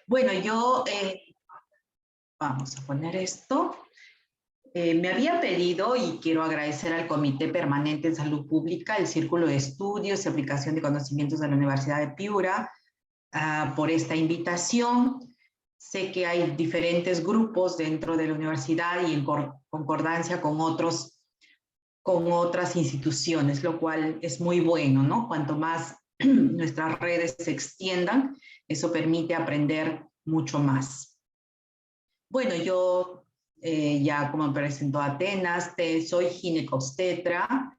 Bueno, vamos a poner esto. Me había pedido y quiero agradecer al Comité Permanente en Salud Pública, el Círculo de Estudios y Aplicación de Conocimientos de la Universidad de Piura, por esta invitación. Sé que hay diferentes grupos dentro de la universidad y en concordancia con otras instituciones, lo cual es muy bueno, ¿no? Cuanto más nuestras redes se extiendan, eso permite aprender mucho más. Bueno, yo ya como me presentó Atenas, soy ginecobstetra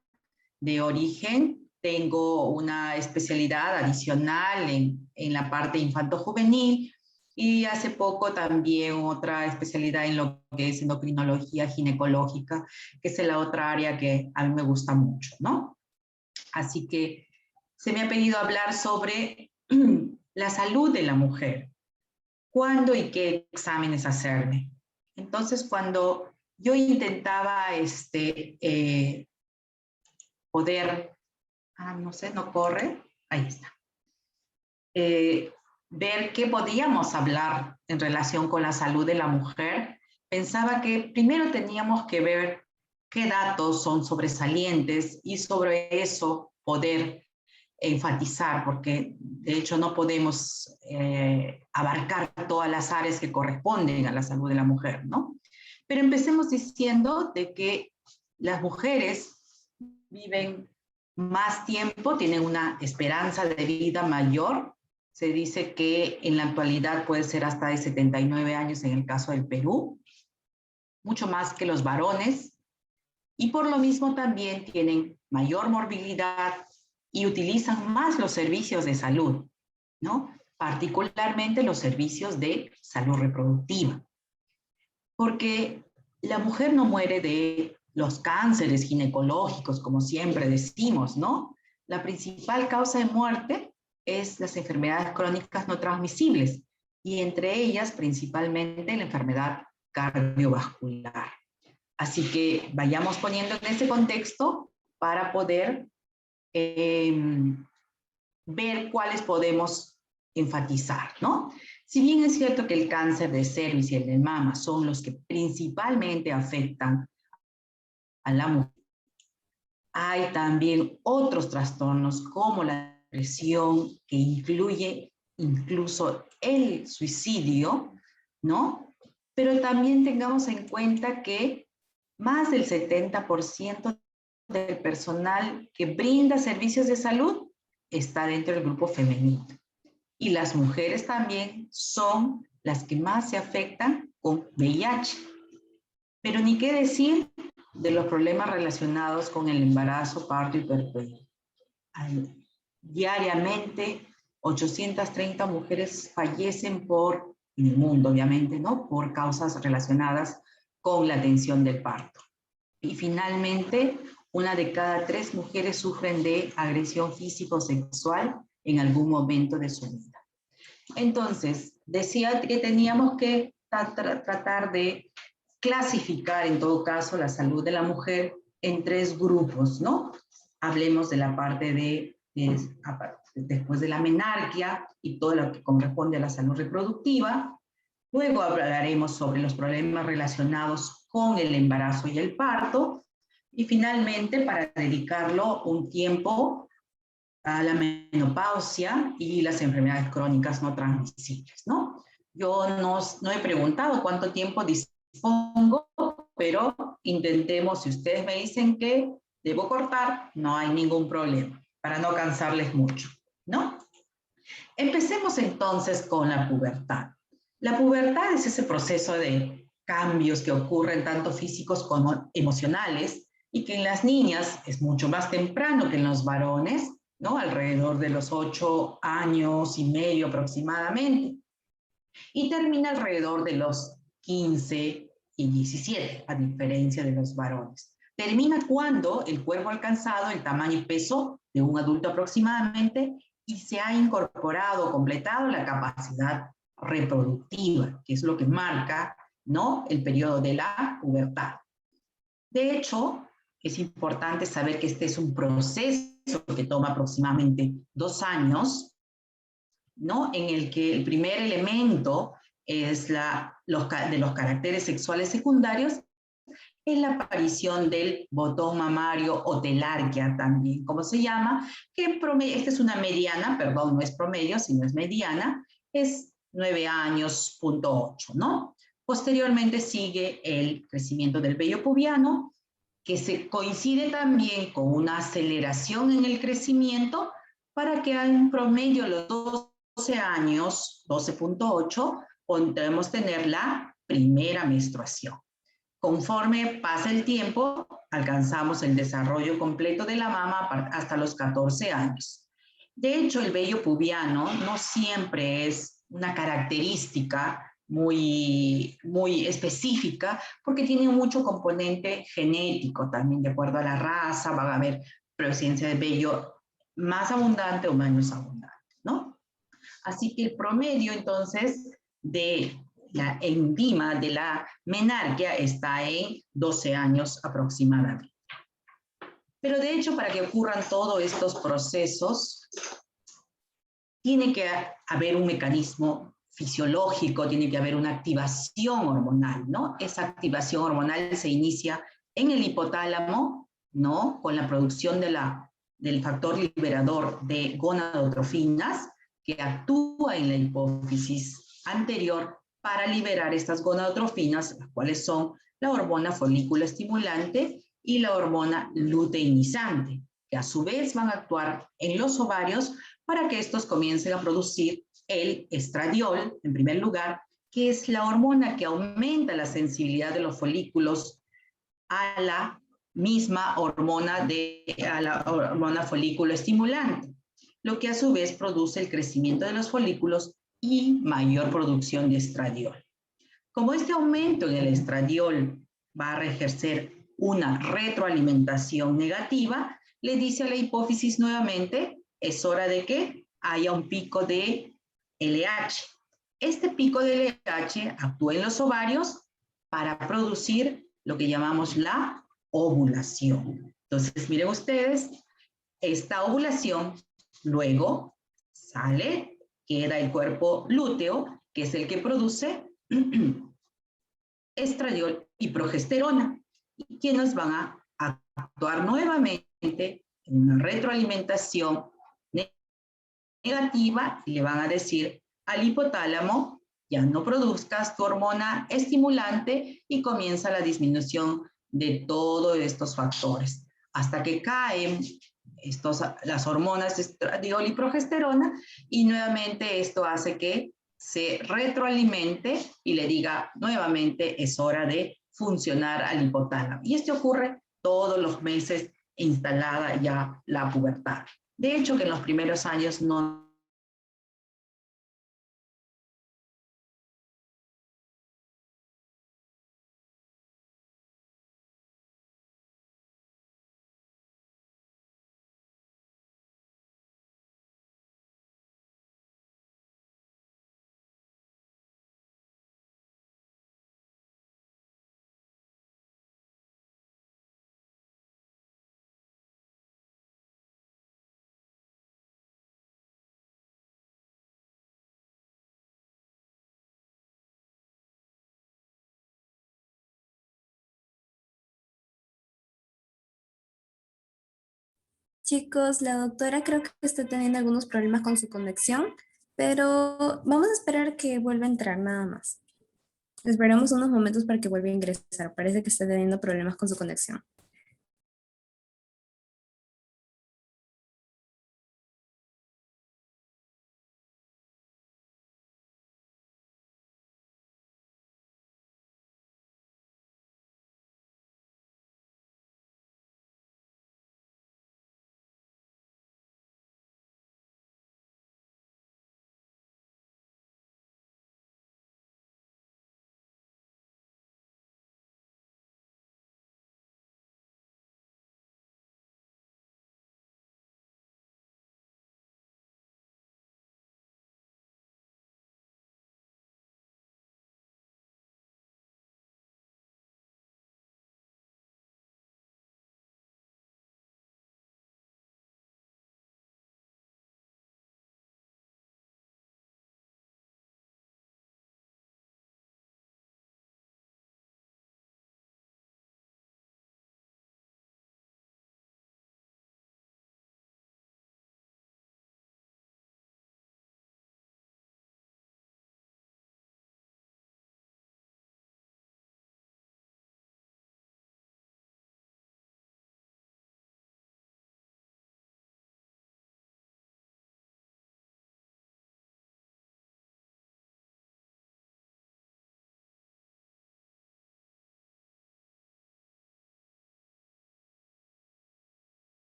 de origen, tengo una especialidad adicional en la parte infanto-juvenil y hace poco también otra especialidad en lo que es endocrinología ginecológica, que es la otra área que a mí me gusta mucho, ¿no? Así que se me ha pedido hablar sobre la salud de la mujer. ¿Cuándo y qué exámenes hacerme? Entonces, cuando yo intentaba poder, no sé, no corre, ahí está, ver qué podíamos hablar en relación con la salud de la mujer, pensaba que primero teníamos que ver qué datos son sobresalientes y sobre eso poder enfatizar, porque de hecho no podemos abarcar todas las áreas que corresponden a la salud de la mujer, ¿no? Pero empecemos diciendo de que las mujeres viven más tiempo, tienen una esperanza de vida mayor. Se dice que en la actualidad puede ser hasta de 79 años en el caso del Perú, mucho más que los varones, y por lo mismo también tienen mayor morbilidad y utilizan más los servicios de salud, ¿no? Particularmente los servicios de salud reproductiva. Porque la mujer no muere de los cánceres ginecológicos, como siempre decimos, ¿no? La principal causa de muerte es las enfermedades crónicas no transmisibles, y entre ellas principalmente la enfermedad cardiovascular. Así que vayamos poniendo en ese contexto para poder ver cuáles podemos enfatizar, ¿no? Si bien es cierto que el cáncer de cervix y el de mama son los que principalmente afectan a la mujer, hay también otros trastornos como la depresión, que incluye incluso el suicidio, ¿no? Pero también tengamos en cuenta que más del 70% del personal que brinda servicios de salud está dentro del grupo femenino. Y las mujeres también son las que más se afectan con VIH. Pero ni qué decir de los problemas relacionados con el embarazo, parto y puerperio. Diariamente, 830 mujeres fallecen en el mundo, obviamente, ¿no? Por causas relacionadas con la atención del parto. Y finalmente, 1 de cada 3 mujeres sufren de agresión físico-sexual en algún momento de su vida. Entonces, decía que teníamos que tratar de clasificar, en todo caso, la salud de la mujer en 3 grupos, ¿no? Hablemos de la parte después de la menarquia y todo lo que corresponde a la salud reproductiva. Luego hablaremos sobre los problemas relacionados con el embarazo y el parto. Y finalmente, para dedicarlo un tiempo a la menopausia y las enfermedades crónicas no transmisibles, ¿no? Yo no he preguntado cuánto tiempo dispongo, pero intentemos, si ustedes me dicen que debo cortar, no hay ningún problema, para no cansarles mucho, ¿no? Empecemos entonces con la pubertad. La pubertad es ese proceso de cambios que ocurren tanto físicos como emocionales y que en las niñas es mucho más temprano que en los varones, ¿no? Alrededor de los 8 años y medio aproximadamente. Y termina alrededor de los 15 y 17, a diferencia de los varones. Termina cuando el cuerpo ha alcanzado el tamaño y peso de un adulto aproximadamente y se ha incorporado, completado la capacidad reproductiva, que es lo que marca, ¿no?, el periodo de la pubertad. De hecho, es importante saber que este es un proceso que toma aproximadamente 2 años ¿no? En el que el primer elemento es de los caracteres sexuales secundarios, es la aparición del botón mamario o telarquía también, como se llama, que en promedio, esta es una mediana, perdón, no es promedio, sino es mediana, es 9 años, punto 8, ¿no? Posteriormente sigue el crecimiento del vello pubiano, que se coincide también con una aceleración en el crecimiento para que en promedio a los 12 años, 12.8, podemos tener la primera menstruación. Conforme pasa el tiempo, alcanzamos el desarrollo completo de la mama hasta los 14 años. De hecho, el vello pubiano no siempre es una característica muy específica, porque tiene mucho componente genético también, de acuerdo a la raza, va a haber presencia de vello más abundante o menos abundante, ¿no? Así que el promedio, entonces, de la enzima de la menarquia está en 12 años aproximadamente. Pero de hecho, para que ocurran todos estos procesos, tiene que haber un mecanismo fisiológico, tiene que haber una activación hormonal, ¿no? Esa activación hormonal se inicia en el hipotálamo, ¿no? Con la producción del factor liberador de gonadotrofinas, que actúa en la hipófisis anterior para liberar estas gonadotrofinas, las cuales son la hormona folículo estimulante y la hormona luteinizante, que a su vez van a actuar en los ovarios para que estos comiencen a producir el estradiol, en primer lugar, que es la hormona que aumenta la sensibilidad de los folículos a la misma hormona, a la hormona folículo estimulante, lo que a su vez produce el crecimiento de los folículos y mayor producción de estradiol. Como este aumento en el estradiol va a ejercer una retroalimentación negativa, le dice a la hipófisis nuevamente, es hora de que haya un pico de LH. Este pico de LH actúa en los ovarios para producir lo que llamamos la ovulación. Entonces, miren ustedes, esta ovulación luego sale, queda el cuerpo lúteo, que es el que produce estradiol y progesterona, y quienes van a actuar nuevamente en una retroalimentación negativa y le van a decir al hipotálamo, ya no produzcas tu hormona estimulante y comienza la disminución de todos estos factores, hasta que caen las hormonas de estradiol y progesterona y nuevamente esto hace que se retroalimente y le diga nuevamente es hora de funcionar al hipotálamo. Y esto ocurre todos los meses instalada ya la pubertad. De hecho, que en los primeros años no Chicos, la doctora creo que está teniendo algunos problemas con su conexión, pero vamos a esperar que vuelva a entrar nada más. Esperamos unos momentos para que vuelva a ingresar. Parece que está teniendo problemas con su conexión.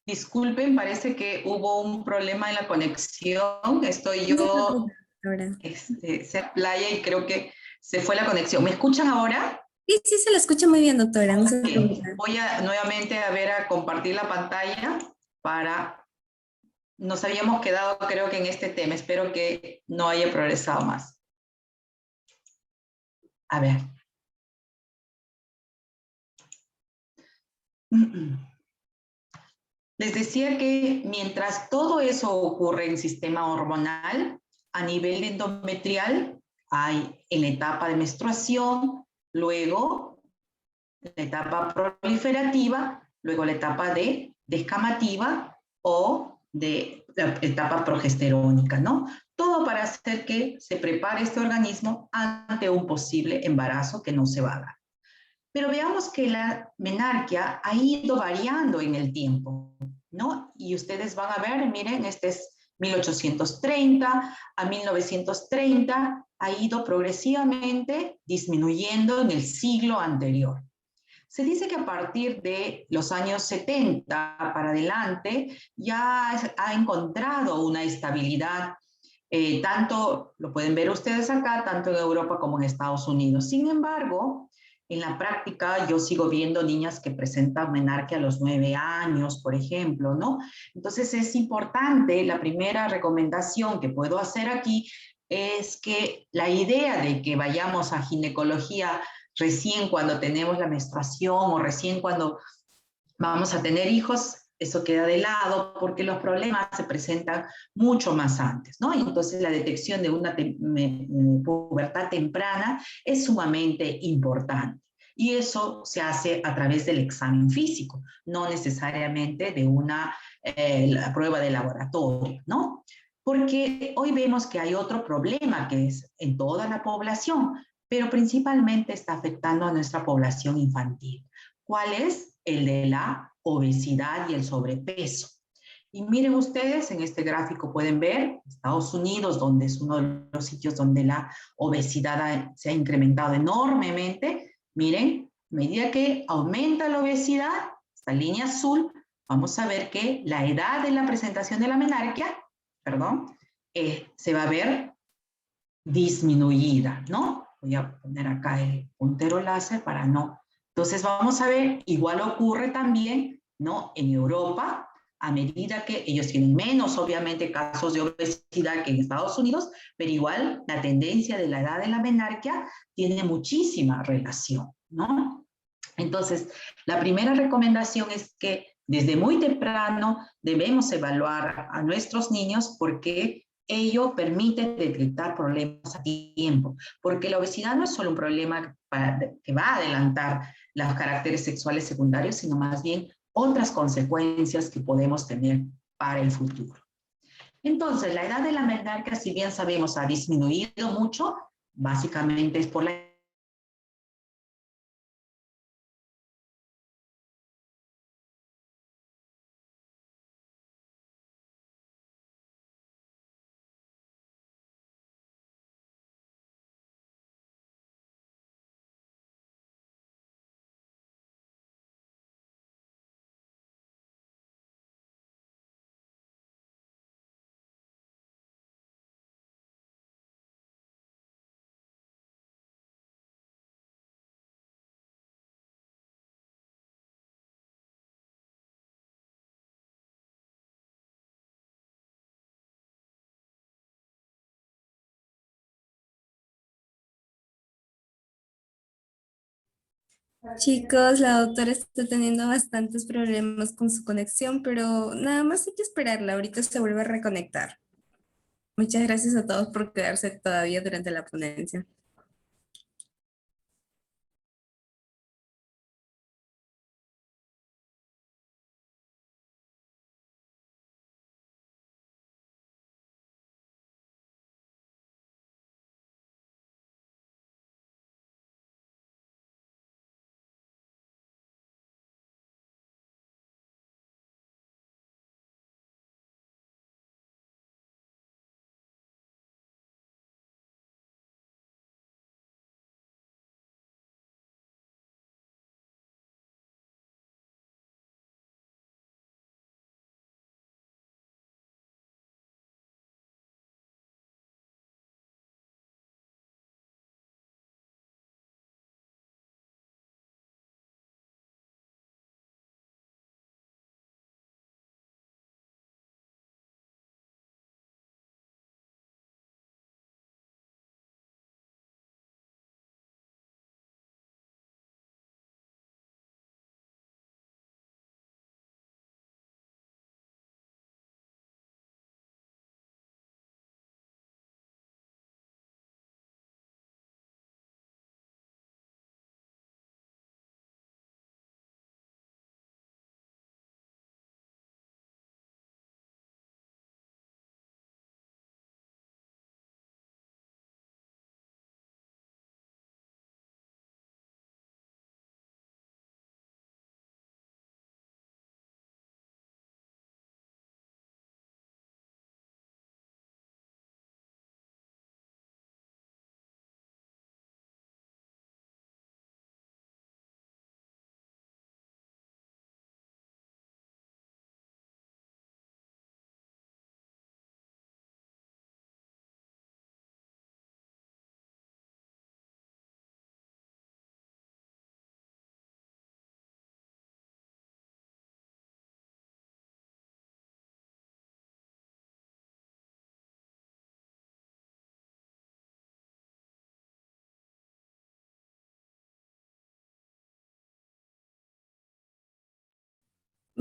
Disculpen, parece que hubo un problema en la conexión. Estoy No se preocupe, yo doctora. cerca de playa y creo que se fue la conexión. ¿Me escuchan ahora? Sí, sí, se la escucha muy bien, doctora, no se Ok. preocupe. Voy a nuevamente a ver a compartir la pantalla para... Nos habíamos quedado creo que en este tema. Espero que no haya progresado más. A ver. Les decía que mientras todo eso ocurre en el sistema hormonal, a nivel endometrial, hay en la etapa de menstruación, luego la etapa proliferativa, luego la etapa de descamativa o de la etapa progesterónica, ¿no? Todo para hacer que se prepare este organismo ante un posible embarazo que no se va a dar. Pero veamos que la menarquia ha ido variando en el tiempo, ¿no? Y ustedes van a ver, miren, este es 1830 a 1930, ha ido progresivamente disminuyendo en el siglo anterior. Se dice que a partir de los años 70 para adelante ya ha encontrado una estabilidad, tanto lo pueden ver ustedes acá, tanto en Europa como en Estados Unidos. Sin embargo, en la práctica yo sigo viendo niñas que presentan menarquia a los 9 años, por ejemplo, ¿no? Entonces es importante, la primera recomendación que puedo hacer aquí es que la idea de que vayamos a ginecología recién cuando tenemos la menstruación o recién cuando vamos a tener hijos, eso queda de lado porque los problemas se presentan mucho más antes, ¿no? Y entonces la detección de una pubertad temprana es sumamente importante. Y eso se hace a través del examen físico, no necesariamente de una la prueba de laboratorio, ¿no? Porque hoy vemos que hay otro problema que es en toda la población, pero principalmente está afectando a nuestra población infantil. ¿Cuál es? El de la obesidad y el sobrepeso. Y miren ustedes, en este gráfico pueden ver Estados Unidos, donde es uno de los sitios donde la obesidad se ha incrementado enormemente. Miren, a medida que aumenta la obesidad, esta línea azul, vamos a ver que la edad de la presentación de la menarquia, perdón, se va a ver disminuida, ¿no? Voy a poner acá el puntero láser para no. Entonces vamos a ver, igual ocurre también, ¿no? En Europa, a medida que ellos tienen menos, obviamente, casos de obesidad que en Estados Unidos, pero igual la tendencia de la edad de la menarquia tiene muchísima relación, ¿no? Entonces, la primera recomendación es que desde muy temprano debemos evaluar a nuestros niños porque ello permite detectar problemas a tiempo, porque la obesidad no es solo un problema que va a adelantar los caracteres sexuales secundarios, sino más bien otras consecuencias que podemos tener para el futuro. Entonces, la edad de la menarquia, si bien sabemos, ha disminuido mucho, básicamente es por la Chicos, la doctora está teniendo bastantes problemas con su conexión, pero nada más hay que esperarla. Ahorita se vuelve a reconectar. Muchas gracias a todos por quedarse todavía durante la ponencia.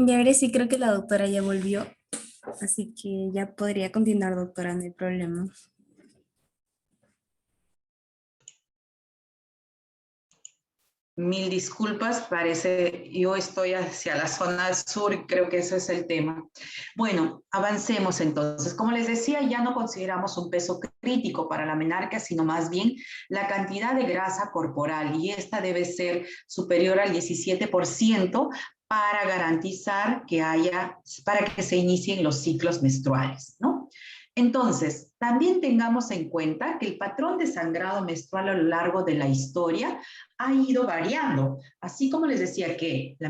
Y ahora sí creo que la doctora ya volvió, así que ya podría continuar, doctora, no hay problema. Mil disculpas, parece, yo estoy hacia la zona sur y creo que ese es el tema. Bueno, avancemos entonces. Como les decía, ya no consideramos un peso crítico para la menarquia, sino más bien la cantidad de grasa corporal, y esta debe ser superior al 17% para garantizar que para que se inicien los ciclos menstruales, ¿no? Entonces, también tengamos en cuenta que el patrón de sangrado menstrual a lo largo de la historia ha ido variando. Así como les decía que la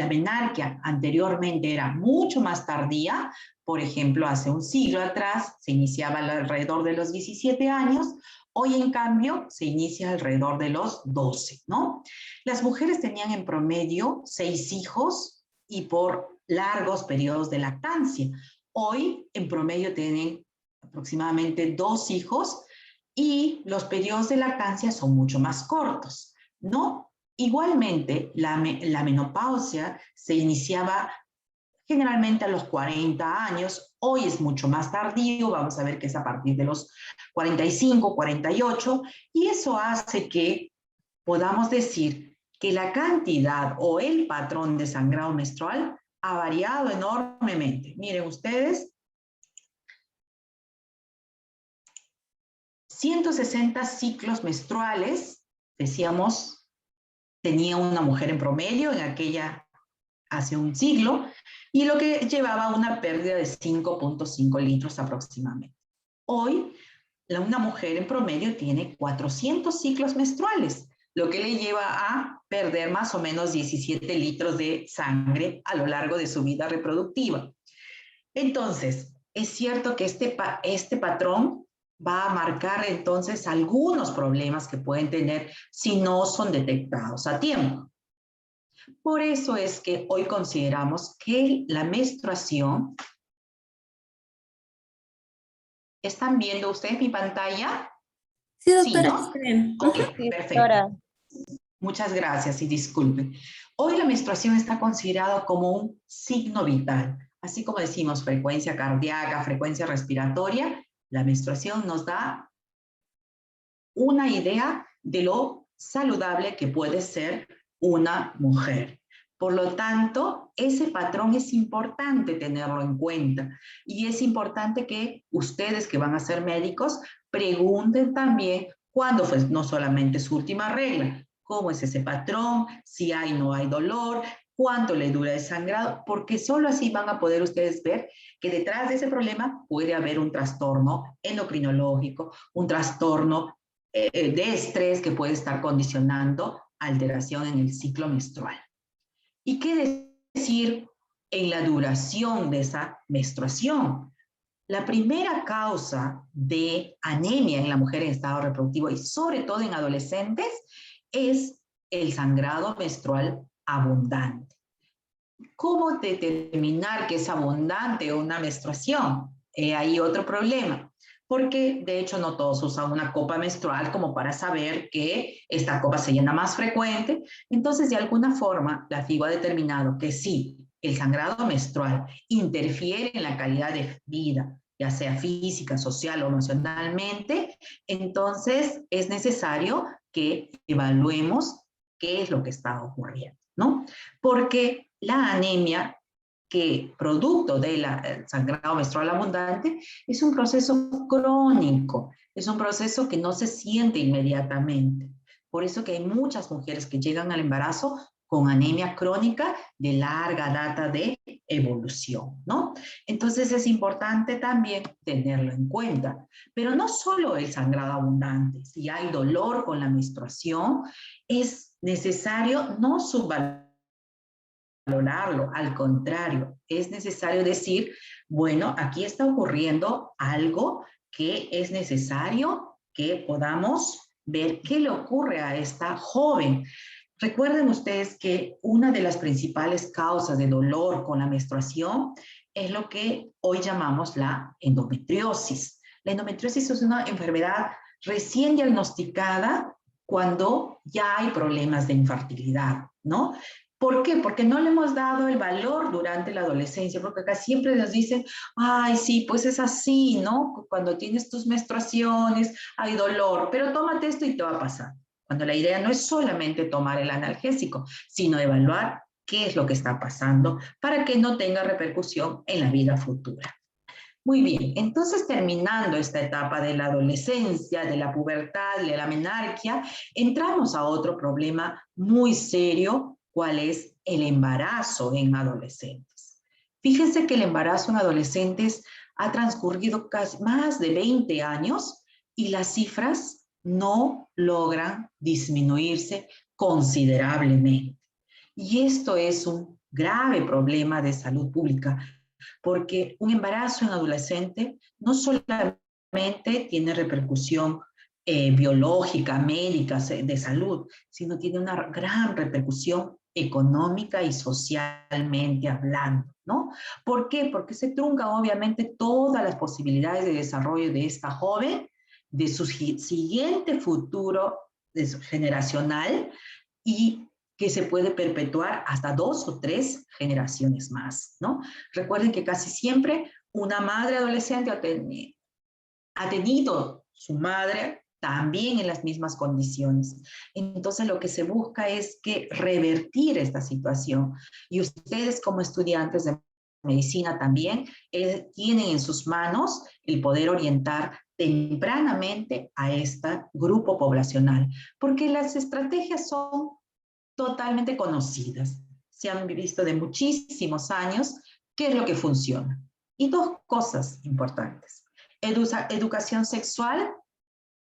menarquia anteriormente era mucho más tardía, por ejemplo, hace un siglo atrás se iniciaba alrededor de los 17 años, hoy en cambio se inicia alrededor de los 12, ¿no? Las mujeres tenían en promedio 6 hijos y por largos periodos de lactancia. Hoy en promedio tienen aproximadamente 2 hijos y los periodos de lactancia son mucho más cortos, ¿no? Igualmente, la menopausia se iniciaba generalmente a los 40 años, hoy es mucho más tardío, vamos a ver que es a partir de los 45, 48, y eso hace que podamos decir que la cantidad o el patrón de sangrado menstrual ha variado enormemente. Miren ustedes, 160 ciclos menstruales, decíamos, tenía una mujer en promedio en aquella hace un siglo, y lo que llevaba a una pérdida de 5.5 litros aproximadamente. Hoy, una mujer en promedio tiene 400 ciclos menstruales, lo que le lleva a perder más o menos 17 litros de sangre a lo largo de su vida reproductiva. Entonces, es cierto que este patrón va a marcar entonces algunos problemas que pueden tener si no son detectados a tiempo. Por eso es que hoy consideramos que la menstruación... ¿Están viendo ustedes mi pantalla? Sí, Sí, doctora, sí ¿no? se ve. Ok, Sí, perfecto. doctora. Muchas gracias y disculpen. Hoy la menstruación está considerada como un signo vital. Así como decimos frecuencia cardíaca, frecuencia respiratoria, la menstruación nos da una idea de lo saludable que puede ser una mujer. Por lo tanto, ese patrón es importante tenerlo en cuenta, y es importante que ustedes que van a ser médicos pregunten también cuándo fue no solamente su última regla, cómo es ese patrón, si hay o no hay dolor, cuánto le dura el sangrado, porque solo así van a poder ustedes ver que detrás de ese problema puede haber un trastorno endocrinológico, un trastorno de estrés que puede estar condicionando alteración en el ciclo menstrual. ¿Y qué decir en la duración de esa menstruación? La primera causa de anemia en la mujer en estado reproductivo y sobre todo en adolescentes es el sangrado menstrual abundante. ¿Cómo determinar que es abundante una menstruación? Hay otro problema, porque de hecho no todos usan una copa menstrual como para saber que esta copa se llena más frecuente. Entonces, de alguna forma, la FIGO ha determinado que sí, el sangrado menstrual interfiere en la calidad de vida, ya sea física, social o emocionalmente, entonces es necesario que evaluemos qué es lo que está ocurriendo, ¿no? Porque la anemia, que producto del sangrado menstrual abundante, es un proceso crónico, es un proceso que no se siente inmediatamente. Por eso que hay muchas mujeres que llegan al embarazo con anemia crónica de larga data de evolución, ¿no? Entonces es importante también tenerlo en cuenta. Pero no solo el sangrado abundante, si hay dolor con la menstruación, es necesario no subvalorarlo. Al contrario, es necesario decir, bueno, aquí está ocurriendo algo que es necesario que podamos ver qué le ocurre a esta joven. Recuerden ustedes que una de las principales causas de dolor con la menstruación es lo que hoy llamamos la endometriosis. La endometriosis es una enfermedad recién diagnosticada cuando ya hay problemas de infertilidad, ¿no? ¿Por qué? Porque no le hemos dado el valor durante la adolescencia, porque acá siempre nos dicen, ay, sí, pues es así, ¿no? Cuando tienes tus menstruaciones, hay dolor, pero tómate esto y te va a pasar. Cuando la idea no es solamente tomar el analgésico, sino evaluar qué es lo que está pasando para que no tenga repercusión en la vida futura. Muy bien, entonces terminando esta etapa de la adolescencia, de la pubertad, de la menarquia, entramos a otro problema muy serio, ¿cuál es el embarazo en adolescentes? Fíjense que el embarazo en adolescentes ha transcurrido casi más de 20 años y las cifras no logran disminuirse considerablemente. Y esto es un grave problema de salud pública porque un embarazo en adolescente no solamente tiene repercusión biológica, médica, de salud, sino tiene una gran repercusión económica y socialmente hablando, ¿no? ¿Por qué? Porque se truncan obviamente todas las posibilidades de desarrollo de esta joven, de su siguiente futuro generacional y que se puede perpetuar hasta 2 o 3 generaciones más, ¿no? Recuerden que casi siempre una madre adolescente ha tenido su madre también en las mismas condiciones. Entonces lo que se busca es que revertir esta situación. Y ustedes como estudiantes de medicina también tienen en sus manos el poder orientar tempranamente a este grupo poblacional, porque las estrategias son totalmente conocidas. Se han visto de muchísimos años qué es lo que funciona. Y dos cosas importantes. Educación sexual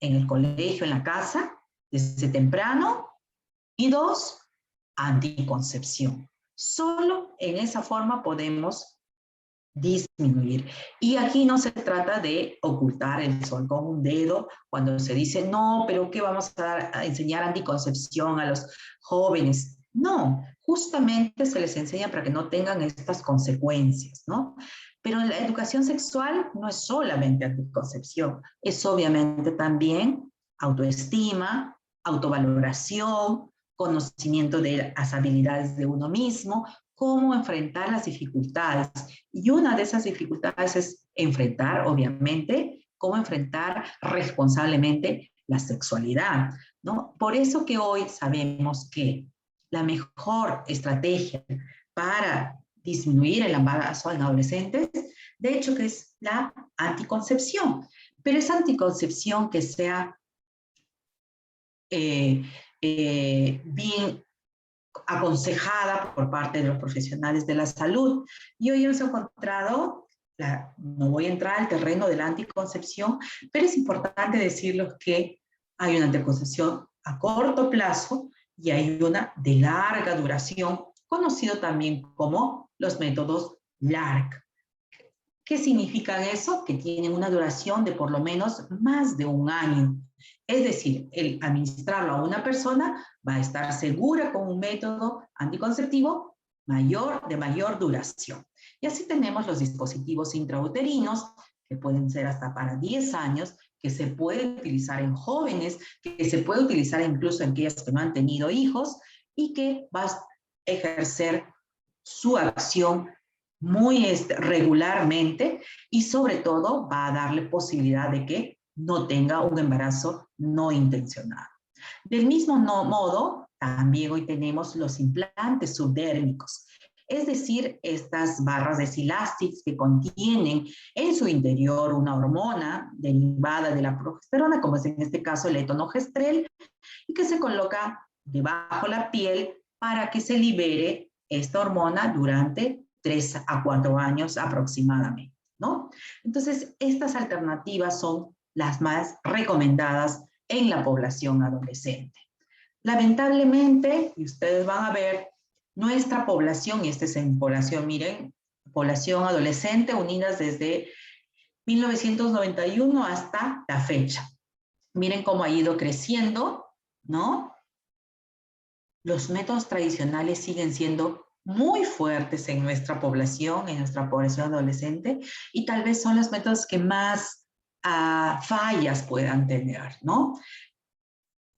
en el colegio, en la casa, desde temprano. Y dos, anticoncepción. Solo en esa forma podemos disminuir. Y aquí no se trata de ocultar el sol con un dedo cuando se dice, no, pero ¿qué vamos a enseñar anticoncepción a los jóvenes? No, justamente se les enseña para que no tengan estas consecuencias, ¿no? Pero la educación sexual no es solamente anticoncepción, es obviamente también autoestima, autovaloración, conocimiento de las habilidades de uno mismo, cómo enfrentar las dificultades. Y una de esas dificultades es enfrentar, obviamente, cómo enfrentar responsablemente la sexualidad, ¿no? Por eso que hoy sabemos que la mejor estrategia para disminuir el embarazo en adolescentes, de hecho, que es la anticoncepción. Pero esa anticoncepción que sea bien aconsejada por parte de los profesionales de la salud. Y hoy hemos encontrado, no voy a entrar al terreno de la anticoncepción, pero es importante decirles que hay una anticoncepción a corto plazo y hay una de larga duración, conocido también como los métodos LARC. ¿Qué significa eso? Que tienen una duración de por lo menos más de un año. Es decir, el administrarlo a una persona va a estar segura con un método anticonceptivo de mayor duración. Y así tenemos los dispositivos intrauterinos, que pueden ser hasta para 10 años, que se pueden utilizar en jóvenes, que se puede utilizar incluso en aquellas que no han tenido hijos y que va a ejercer su acción muy regularmente y sobre todo va a darle posibilidad de que no tenga un embarazo no intencionado. Del mismo modo, también hoy tenemos los implantes subdérmicos, es decir, estas barras de Silastics que contienen en su interior una hormona derivada de la progesterona, como es en este caso el etonogestrel, y que se coloca debajo de la piel para que se libere esta hormona durante 3 a 4 años aproximadamente, ¿no? Entonces, estas alternativas son las más recomendadas en la población adolescente. Lamentablemente, y ustedes van a ver, nuestra población, y esta es en población, miren, población adolescente unidas desde 1991 hasta la fecha. Miren cómo ha ido creciendo, ¿no? Los métodos tradicionales siguen siendo muy fuertes en nuestra población adolescente, y tal vez son los métodos que más fallas puedan tener, ¿no?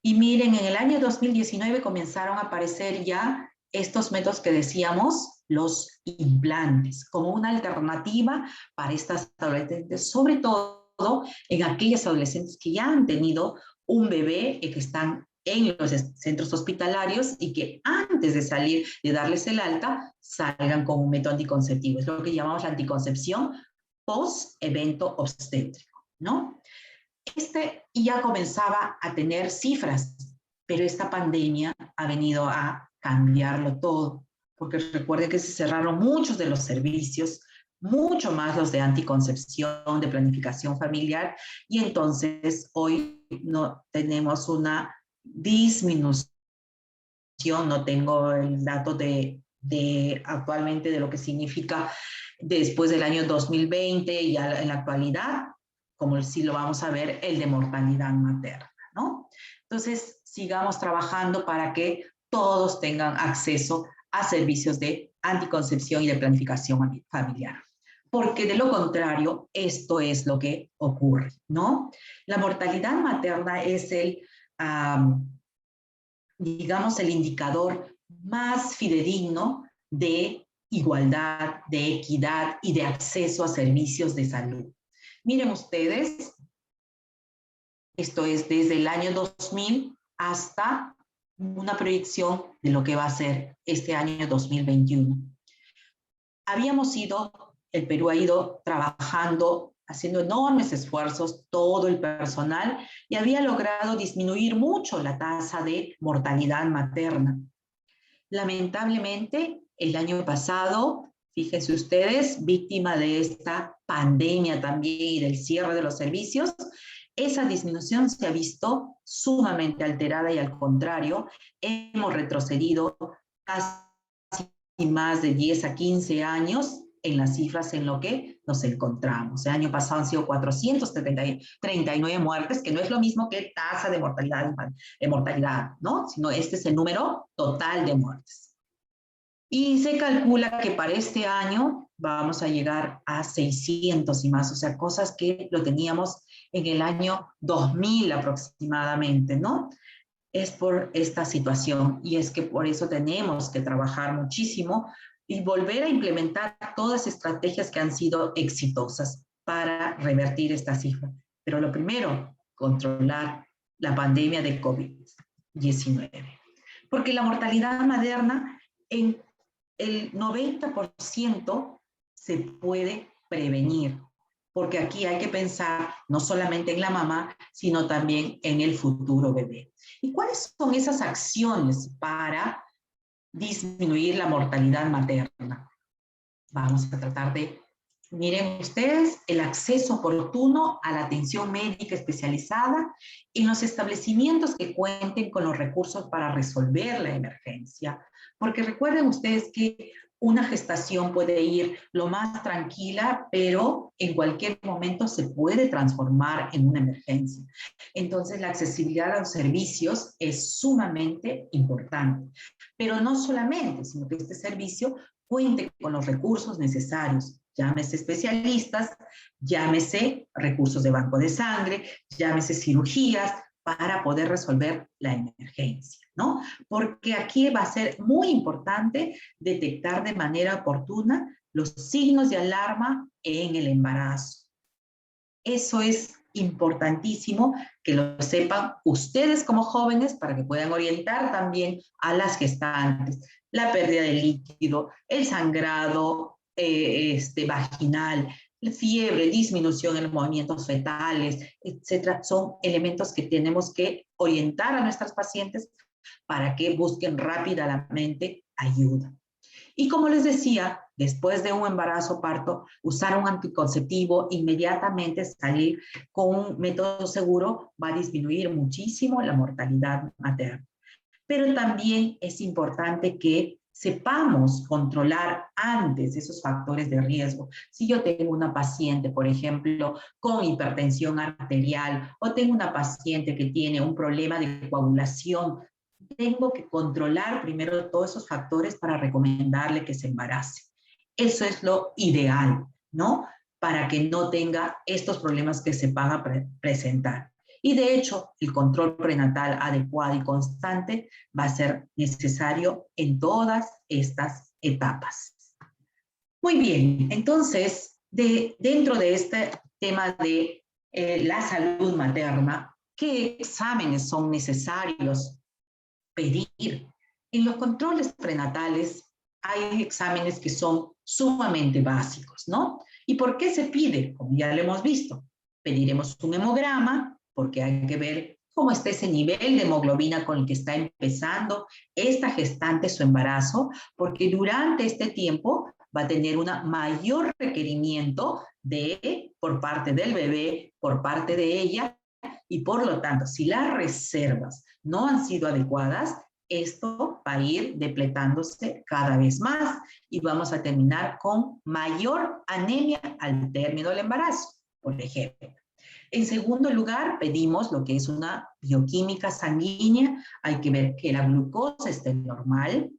Y miren, en el año 2019 comenzaron a aparecer ya estos métodos que decíamos, los implantes, como una alternativa para estas adolescentes, sobre todo en aquellas adolescentes que ya han tenido un bebé y que están en los centros hospitalarios y que antes de salir, de darles el alta, salgan con un método anticonceptivo. Es lo que llamamos la anticoncepción post-evento obstétrico, ¿no? Ya comenzaba a tener cifras, pero esta pandemia ha venido a cambiarlo todo, porque recuerden que se cerraron muchos de los servicios, mucho más los de anticoncepción, de planificación familiar, y entonces hoy no tenemos una disminución, no tengo el dato de actualmente de lo que significa después del año 2020 y en la actualidad, como sí lo vamos a ver, el de mortalidad materna, ¿no? Entonces, sigamos trabajando para que todos tengan acceso a servicios de anticoncepción y de planificación familiar. Porque de lo contrario, esto es lo que ocurre, ¿no? La mortalidad materna es digamos, el indicador más fidedigno de igualdad, de equidad y de acceso a servicios de salud. Miren ustedes, esto es desde el año 2000 hasta una proyección de lo que va a ser este año 2021. El Perú ha ido trabajando, haciendo enormes esfuerzos, todo el personal, y había logrado disminuir mucho la tasa de mortalidad materna. Lamentablemente, el año pasado, fíjense ustedes, víctima de esta pandemia también y del cierre de los servicios, esa disminución se ha visto sumamente alterada y al contrario, hemos retrocedido casi más de 10 a 15 años en las cifras en lo que nos encontramos. El año pasado han sido 439 muertes, que no es lo mismo que tasa de mortalidad, ¿no? Sino este es el número total de muertes. Y se calcula que para este año vamos a llegar a 600 y más, o sea, cosas que lo teníamos en el año 2000 aproximadamente, ¿no? Es por esta situación y es que por eso tenemos que trabajar muchísimo y volver a implementar todas las estrategias que han sido exitosas para revertir esta cifra. Pero lo primero, controlar la pandemia de COVID-19. Porque la mortalidad materna en el 90% se puede prevenir. Porque aquí hay que pensar no solamente en la mamá, sino también en el futuro bebé. ¿Y cuáles son esas acciones para disminuir la mortalidad materna? Vamos a tratar de, miren ustedes, el acceso oportuno a la atención médica especializada en los establecimientos que cuenten con los recursos para resolver la emergencia. Porque recuerden ustedes que una gestación puede ir lo más tranquila, pero en cualquier momento se puede transformar en una emergencia. Entonces, la accesibilidad a los servicios es sumamente importante. Pero no solamente, sino que este servicio cuente con los recursos necesarios, llámese especialistas, llámese recursos de banco de sangre, llámese cirugías, para poder resolver la emergencia, ¿no? Porque aquí va a ser muy importante detectar de manera oportuna los signos de alarma en el embarazo. Eso es importantísimo que lo sepan ustedes como jóvenes para que puedan orientar también a las gestantes. La pérdida de líquido, el sangrado vaginal, fiebre, disminución en los movimientos fetales, etcétera, son elementos que tenemos que orientar a nuestras pacientes para que busquen rápidamente ayuda. Y como les decía, después de un embarazo o parto, usar un anticonceptivo, inmediatamente salir con un método seguro va a disminuir muchísimo la mortalidad materna. Pero también es importante que sepamos controlar antes esos factores de riesgo. Si yo tengo una paciente, por ejemplo, con hipertensión arterial o tengo una paciente que tiene un problema de coagulación, tengo que controlar primero todos esos factores para recomendarle que se embarace. Eso es lo ideal, ¿no? Para que no tenga estos problemas que se van a presentar. Y de hecho, el control prenatal adecuado y constante va a ser necesario en todas estas etapas. Muy bien, entonces, dentro de este tema de la salud materna, ¿qué exámenes son necesarios pedir? En los controles prenatales hay exámenes que son sumamente básicos, ¿no? ¿Y por qué se pide? Como ya lo hemos visto, pediremos un hemograma porque hay que ver cómo está ese nivel de hemoglobina con el que está empezando esta gestante su embarazo, porque durante este tiempo va a tener un mayor requerimiento por parte del bebé, por parte de ella, y por lo tanto, si las reservas no han sido adecuadas, esto va a ir depletándose cada vez más y vamos a terminar con mayor anemia al término del embarazo, por ejemplo. En segundo lugar, pedimos lo que es una bioquímica sanguínea. Hay que ver que la glucosa esté normal,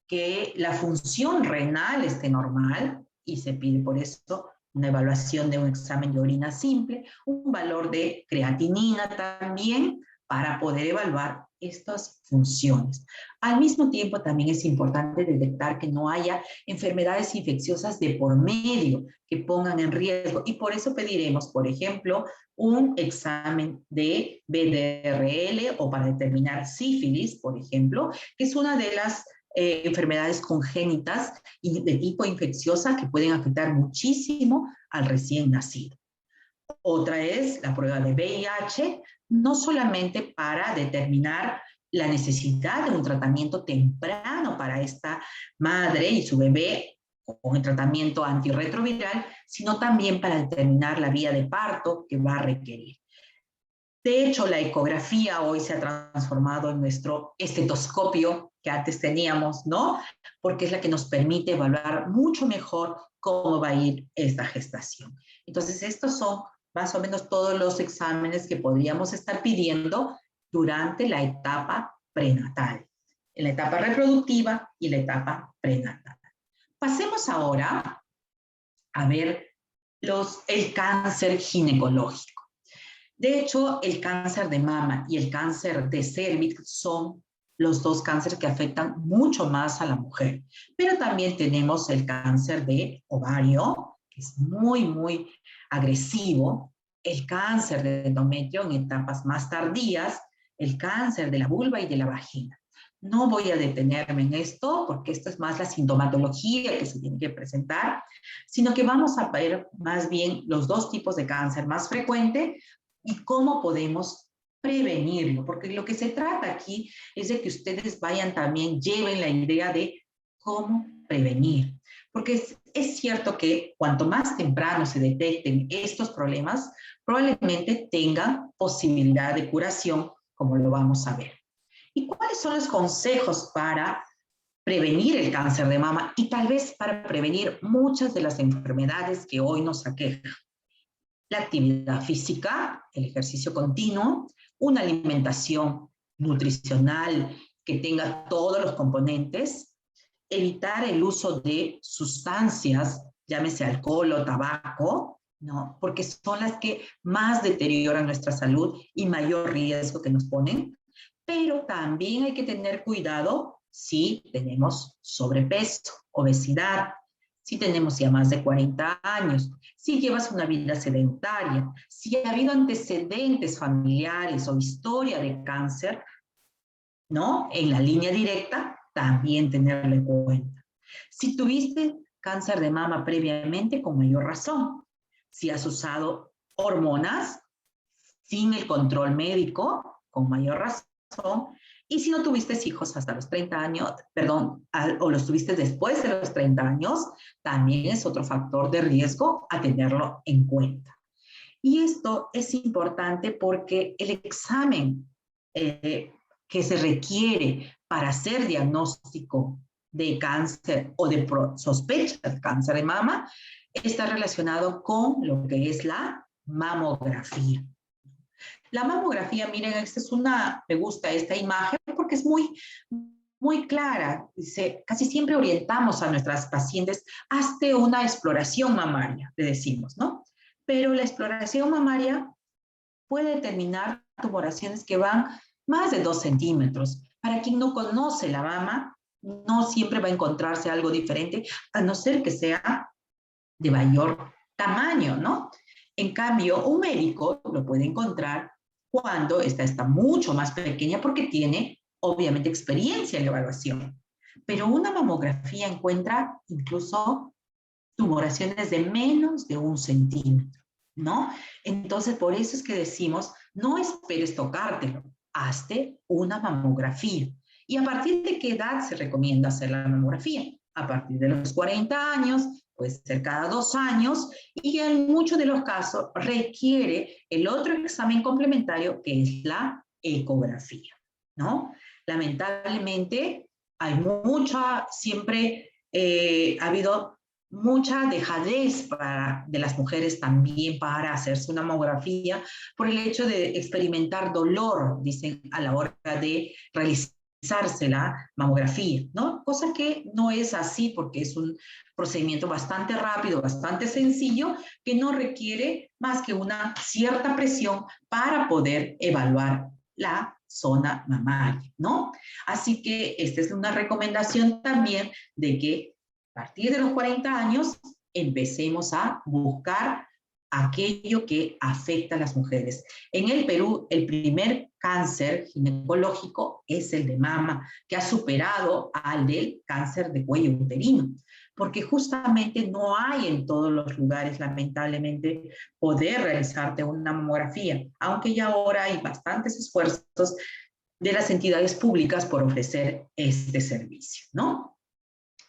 que la función renal esté normal, y se pide por eso una evaluación de un examen de orina simple, un valor de creatinina también, para poder evaluar estas funciones. Al mismo tiempo, también es importante detectar que no haya enfermedades infecciosas de por medio que pongan en riesgo, y por eso pediremos, por ejemplo, un examen de BDRL o para determinar sífilis, por ejemplo, que es una de las enfermedades congénitas y de tipo infecciosa que pueden afectar muchísimo al recién nacido. Otra es la prueba de VIH, no solamente para determinar la necesidad de un tratamiento temprano para esta madre y su bebé con el tratamiento antirretroviral, sino también para determinar la vía de parto que va a requerir. De hecho, la ecografía hoy se ha transformado en nuestro estetoscopio que antes teníamos, ¿no? Porque es la que nos permite evaluar mucho mejor cómo va a ir esta gestación. Entonces, estos son más o menos todos los exámenes que podríamos estar pidiendo durante la etapa prenatal, en la etapa reproductiva y la etapa prenatal. Pasemos ahora a ver el cáncer ginecológico. De hecho, el cáncer de mama y el cáncer de cervix son los dos cánceres que afectan mucho más a la mujer. Pero también tenemos el cáncer de ovario, que es muy, muy agresivo, el cáncer de endometrio en etapas más tardías, el cáncer de la vulva y de la vagina. No voy a detenerme en esto, porque esto es más la sintomatología que se tiene que presentar, sino que vamos a ver más bien los dos tipos de cáncer más frecuentes y cómo podemos prevenirlo, porque lo que se trata aquí es de que ustedes vayan también, lleven la idea de cómo prevenir, porque es cierto que cuanto más temprano se detecten estos problemas, probablemente tengan posibilidad de curación, como lo vamos a ver. ¿Y cuáles son los consejos para prevenir el cáncer de mama y tal vez para prevenir muchas de las enfermedades que hoy nos aquejan? La actividad física, el ejercicio continuo, una alimentación nutricional que tenga todos los componentes, evitar el uso de sustancias, llámese alcohol o tabaco, ¿no? Porque son las que más deterioran nuestra salud y mayor riesgo que nos ponen. Pero también hay que tener cuidado si tenemos sobrepeso, obesidad, si tenemos ya más de 40 años, si llevas una vida sedentaria, si ha habido antecedentes familiares o historia de cáncer, ¿no? En la línea directa, también tenerlo en cuenta. Si tuviste cáncer de mama previamente, con mayor razón. Si has usado hormonas sin el control médico, con mayor razón. Y si no tuviste hijos hasta los 30 años, perdón, o los tuviste después de los 30 años, también es otro factor de riesgo a tenerlo en cuenta. Y esto es importante porque el examen que se requiere para hacer diagnóstico de cáncer o de sospecha de cáncer de mama está relacionado con lo que es la mamografía. La mamografía, miren, me gusta esta imagen porque es muy clara. Dice, casi siempre orientamos a nuestras pacientes hasta una exploración mamaria, le decimos, ¿no? Pero la exploración mamaria puede determinar tumoraciones que van más de 2 centímetros. Para quien no conoce la mama, no siempre va a encontrarse algo diferente, a no ser que sea de mayor tamaño, ¿no? En cambio, un médico lo puede encontrar cuando esta está mucho más pequeña porque tiene, obviamente, experiencia en la evaluación. Pero una mamografía encuentra incluso tumoraciones de menos de 1 centímetro, ¿no? Entonces, por eso es que decimos, no esperes tocártelo, hazte una mamografía. ¿Y a partir de qué edad se recomienda hacer la mamografía? A partir de los 40 años, puede ser cada 2 años, y en muchos de los casos requiere el otro examen complementario, que es la ecografía, ¿no? Lamentablemente, hay siempre ha habido mucha dejadez de las mujeres también para hacerse una mamografía por el hecho de experimentar dolor, dicen, a la hora de realizarse la mamografía, ¿no? Cosa que no es así porque es un procedimiento bastante rápido, bastante sencillo, que no requiere más que una cierta presión para poder evaluar la zona mamaria, ¿no? Así que esta es una recomendación también de que a partir de los 40 años empecemos a buscar aquello que afecta a las mujeres. En el Perú, el primer cáncer ginecológico es el de mama, que ha superado al del cáncer de cuello uterino, porque justamente no hay en todos los lugares, lamentablemente, poder realizarte una mamografía, aunque ya ahora hay bastantes esfuerzos de las entidades públicas por ofrecer este servicio, ¿no?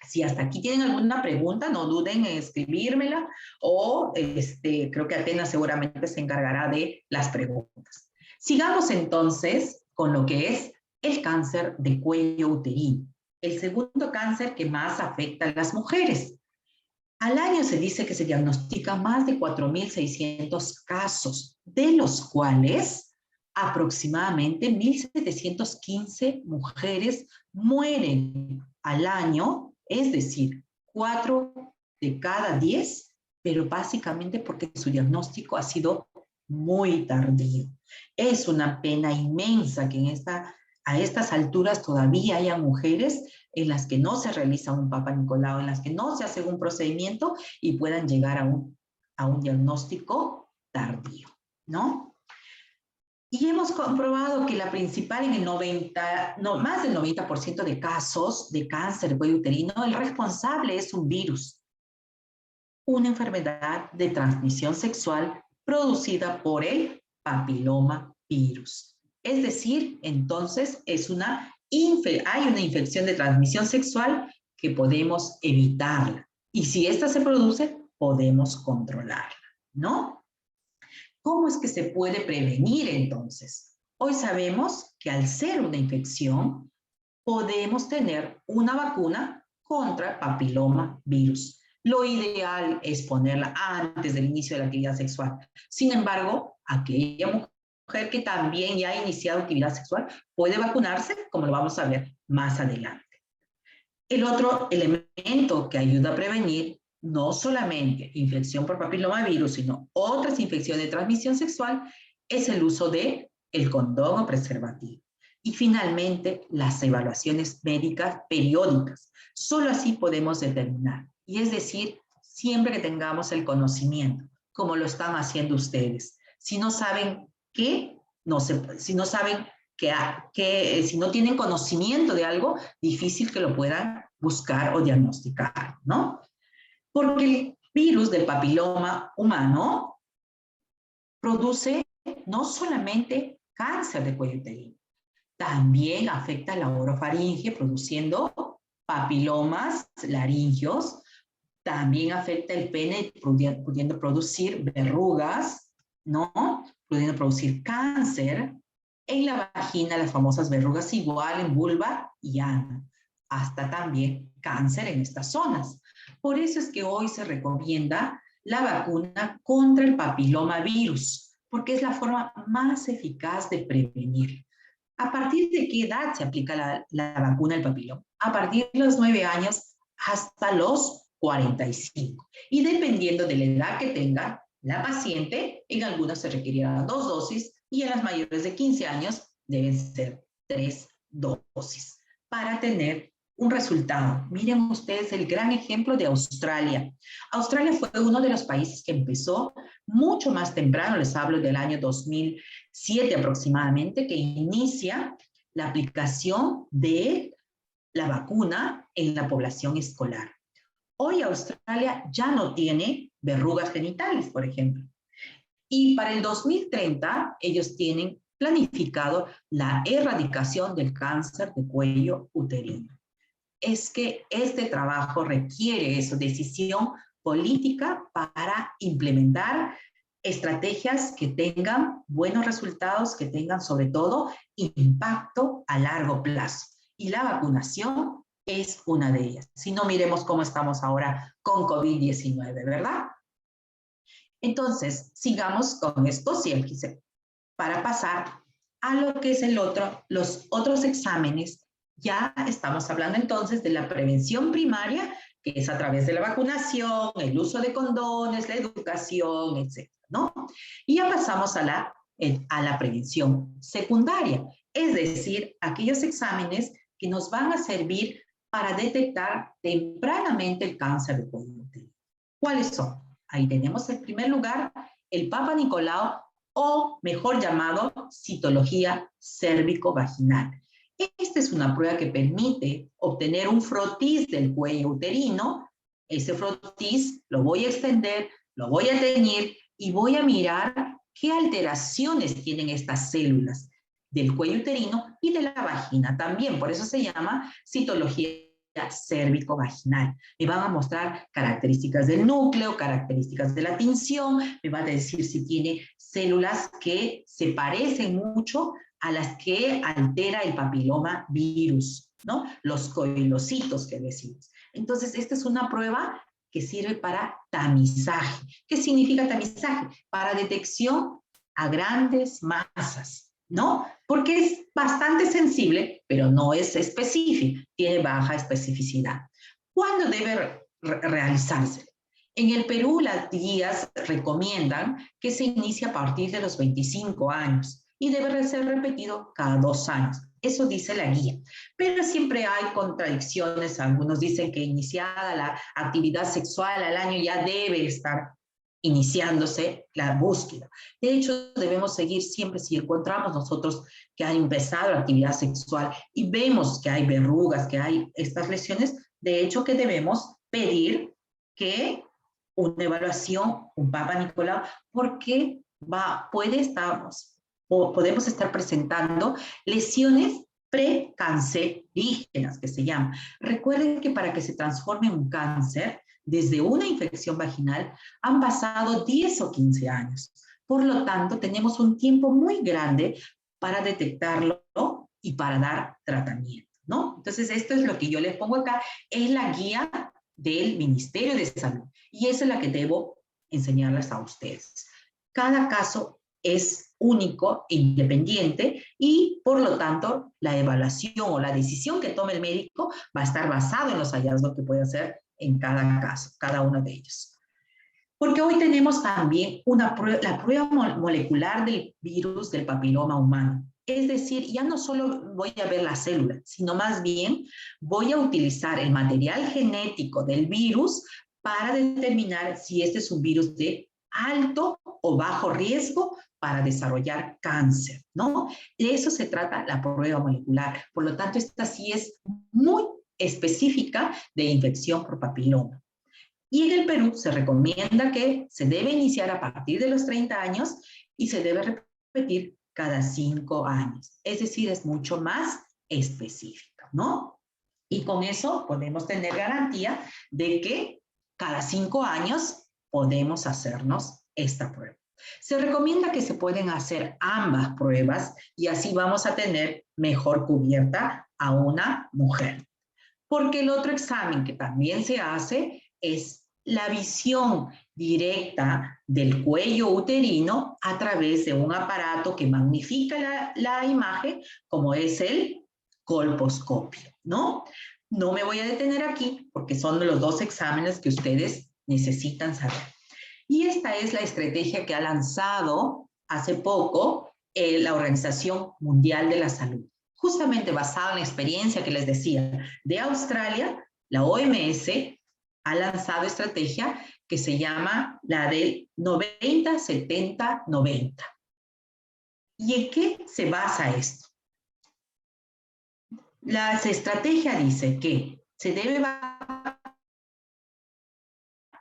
Si hasta aquí tienen alguna pregunta, no duden en escribírmela o creo que Atenas seguramente se encargará de las preguntas. Sigamos entonces con lo que es el cáncer de cuello uterino, el segundo cáncer que más afecta a las mujeres. Al año se dice que se diagnostican más de 4.600 casos, de los cuales aproximadamente 1.715 mujeres mueren al año, es decir, 4 de cada 10, pero básicamente porque su diagnóstico ha sido muy tardío. Es una pena inmensa que a estas alturas todavía haya mujeres en las que no se realiza un Papa Nicolau, en las que no se hace un procedimiento y puedan llegar a un diagnóstico tardío, ¿no? Y hemos comprobado que la principal en más del 90% de casos de cáncer de cuello uterino, el responsable es un virus, una enfermedad de transmisión sexual producida por el papiloma virus. Es decir, entonces hay una infección de transmisión sexual que podemos evitarla. Y si esta se produce, podemos controlarla, ¿no? ¿Cómo es que se puede prevenir entonces? Hoy sabemos que al ser una infección, podemos tener una vacuna contra papiloma virus. Lo ideal es ponerla antes del inicio de la actividad sexual. Sin embargo, aquella mujer que también ya ha iniciado actividad sexual puede vacunarse, como lo vamos a ver más adelante. El otro elemento que ayuda a prevenir no solamente infección por papilomavirus, sino otras infecciones de transmisión sexual, es el uso del condón o preservativo. Y finalmente, las evaluaciones médicas periódicas. Solo así podemos determinar. Y es decir, siempre que tengamos el conocimiento, como lo están haciendo ustedes. Si no saben qué, si no tienen conocimiento de algo, difícil que lo puedan buscar o diagnosticar, ¿no? Porque el virus del papiloma humano produce no solamente cáncer de cuello uterino, también afecta la orofaringe produciendo papilomas laringios, también afecta el pene pudiendo producir verrugas, ¿no? Pudiendo producir cáncer. En la vagina, las famosas verrugas igual en vulva y ano, hasta también cáncer en estas zonas. Por eso es que hoy se recomienda la vacuna contra el papilomavirus, porque es la forma más eficaz de prevenir. ¿A partir de qué edad se aplica la vacuna del papiloma? A partir de los 9 años hasta los 45. Y dependiendo de la edad que tenga la paciente, en algunas se requerirán 2 dosis y en las mayores de 15 años deben ser 3 dosis para tener un resultado. Miren ustedes el gran ejemplo de Australia. Australia fue uno de los países que empezó mucho más temprano, les hablo del año 2007 aproximadamente, que inicia la aplicación de la vacuna en la población escolar. Hoy Australia ya no tiene verrugas genitales, por ejemplo. Y para el 2030 ellos tienen planificado la erradicación del cáncer de cuello uterino. Es que este trabajo requiere eso, decisión política para implementar estrategias que tengan buenos resultados, que tengan sobre todo impacto a largo plazo. Y la vacunación es una de ellas. Si no, miremos cómo estamos ahora con COVID-19, ¿verdad? Entonces, sigamos con esto siempre para pasar a lo que es los otros exámenes. Ya estamos hablando entonces de la prevención primaria, que es a través de la vacunación, el uso de condones, la educación, etcétera, ¿no? Y ya pasamos a la prevención secundaria, es decir, aquellos exámenes que nos van a servir para detectar tempranamente el cáncer de cuello uterino. ¿Cuáles son? Ahí tenemos en primer lugar el Papa Nicolau, o mejor llamado citología cérvico-vaginal. Esta es una prueba que permite obtener un frotis del cuello uterino. Ese frotis lo voy a extender, lo voy a teñir y voy a mirar qué alteraciones tienen estas células del cuello uterino y de la vagina también. Por eso se llama citología cérvico-vaginal. Me van a mostrar características del núcleo, características de la tinción, me van a decir si tiene células que se parecen mucho a las que altera el papiloma virus, ¿no? Los coilocitos que decimos. Entonces, esta es una prueba que sirve para tamizaje. ¿Qué significa tamizaje? Para detección a grandes masas, ¿no? Porque es bastante sensible, pero no es específico, tiene baja especificidad. ¿Cuándo debe realizarse? En el Perú, las guías recomiendan que se inicie a partir de los 25 años y debe ser repetido cada 2 años. Eso dice la guía. Pero siempre hay contradicciones. Algunos dicen que iniciada la actividad sexual al año ya debe estar iniciándose la búsqueda. De hecho, debemos seguir siempre, si encontramos nosotros que ha empezado la actividad sexual y vemos que hay verrugas, que hay estas lesiones, de hecho que debemos pedir que una evaluación, un Papa Nicolau, porque podemos estar presentando lesiones precancerígenas, que se llaman. Recuerden que para que se transforme en un cáncer, desde una infección vaginal, han pasado 10 o 15 años. Por lo tanto, tenemos un tiempo muy grande para detectarlo y para dar tratamiento, ¿no? Entonces, esto es lo que yo les pongo acá, es la guía del Ministerio de Salud. Y esa es la que debo enseñarles a ustedes. Cada caso es único e independiente y, por lo tanto, la evaluación o la decisión que tome el médico va a estar basado en los hallazgos que puede hacer en cada caso, cada uno de ellos. Porque hoy tenemos también la prueba molecular del virus del papiloma humano. Es decir, ya no solo voy a ver la célula, sino más bien voy a utilizar el material genético del virus para determinar si este es un virus de alto o bajo riesgo para desarrollar cáncer, ¿no? De eso se trata la prueba molecular. Por lo tanto, esta sí es muy específica de infección por papiloma. Y en el Perú se recomienda que se debe iniciar a partir de los 30 años y se debe repetir cada 5 años. Es decir, es mucho más específica, ¿no? Y con eso podemos tener garantía de que cada 5 años podemos hacernos esta prueba. Se recomienda que se pueden hacer ambas pruebas y así vamos a tener mejor cubierta a una mujer. Porque el otro examen que también se hace es la visión directa del cuello uterino a través de un aparato que magnifica la imagen, como es el colposcopio, ¿no? No me voy a detener aquí porque son los 2 exámenes que ustedes necesitan saber. Y esta es la estrategia que ha lanzado hace poco la Organización Mundial de la Salud. Justamente basada en la experiencia que les decía de Australia, la OMS ha lanzado estrategia que se llama la del 90-70-90. ¿Y en qué se basa esto? La estrategia dice que se debe vacunar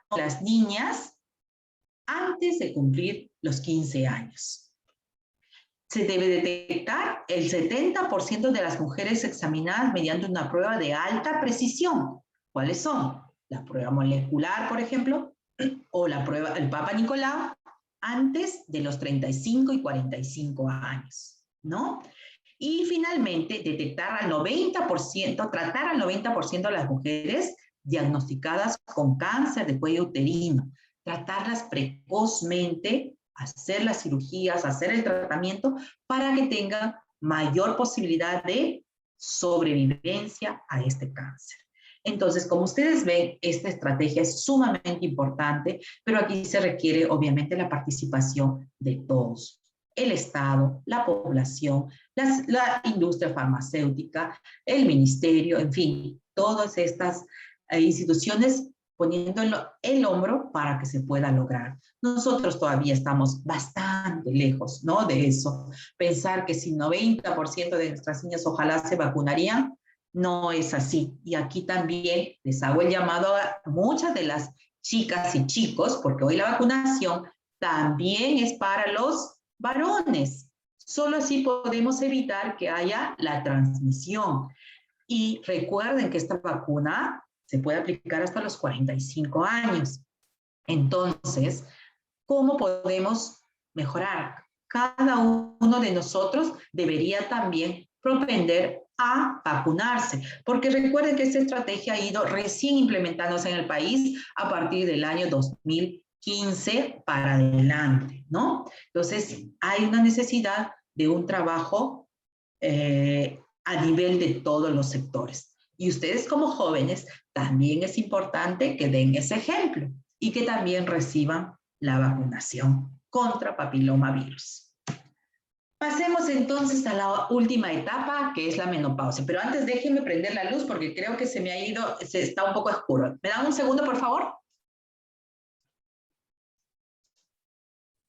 a las niñas antes de cumplir los 15 años. Se debe detectar el 70% de las mujeres examinadas mediante una prueba de alta precisión. ¿Cuáles son? La prueba molecular, por ejemplo, o la prueba del Papa Nicolau, antes de los 35 y 45 años, ¿no? Y finalmente, tratar al 90% de las mujeres diagnosticadas con cáncer de cuello uterino, tratarlas precozmente, hacer las cirugías, hacer el tratamiento para que tengan mayor posibilidad de sobrevivencia a este cáncer. Entonces, como ustedes ven, esta estrategia es sumamente importante, pero aquí se requiere obviamente la participación de todos. El Estado, la población, la industria farmacéutica, el ministerio, en fin, todas estas instituciones poniendo el hombro para que se pueda lograr. Nosotros todavía estamos bastante lejos, ¿no?, de eso. Pensar que si 90% de nuestras niñas ojalá se vacunarían, no es así. Y aquí también les hago el llamado a muchas de las chicas y chicos, porque hoy la vacunación también es para los varones. Solo así podemos evitar que haya la transmisión. Y recuerden que esta vacuna se puede aplicar hasta los 45 años. Entonces, ¿cómo podemos mejorar? Cada uno de nosotros debería también propender a vacunarse, porque recuerden que esta estrategia ha ido recién implementándose en el país a partir del año 2015 para adelante, ¿no? Entonces, hay una necesidad de un trabajo a nivel de todos los sectores. Y ustedes como jóvenes también es importante que den ese ejemplo y que también reciban la vacunación contra papilomavirus. Pasemos entonces a la última etapa, que es la menopausia. Pero antes déjenme prender la luz porque creo que se me ha ido, está un poco oscuro. ¿Me dan un segundo, por favor?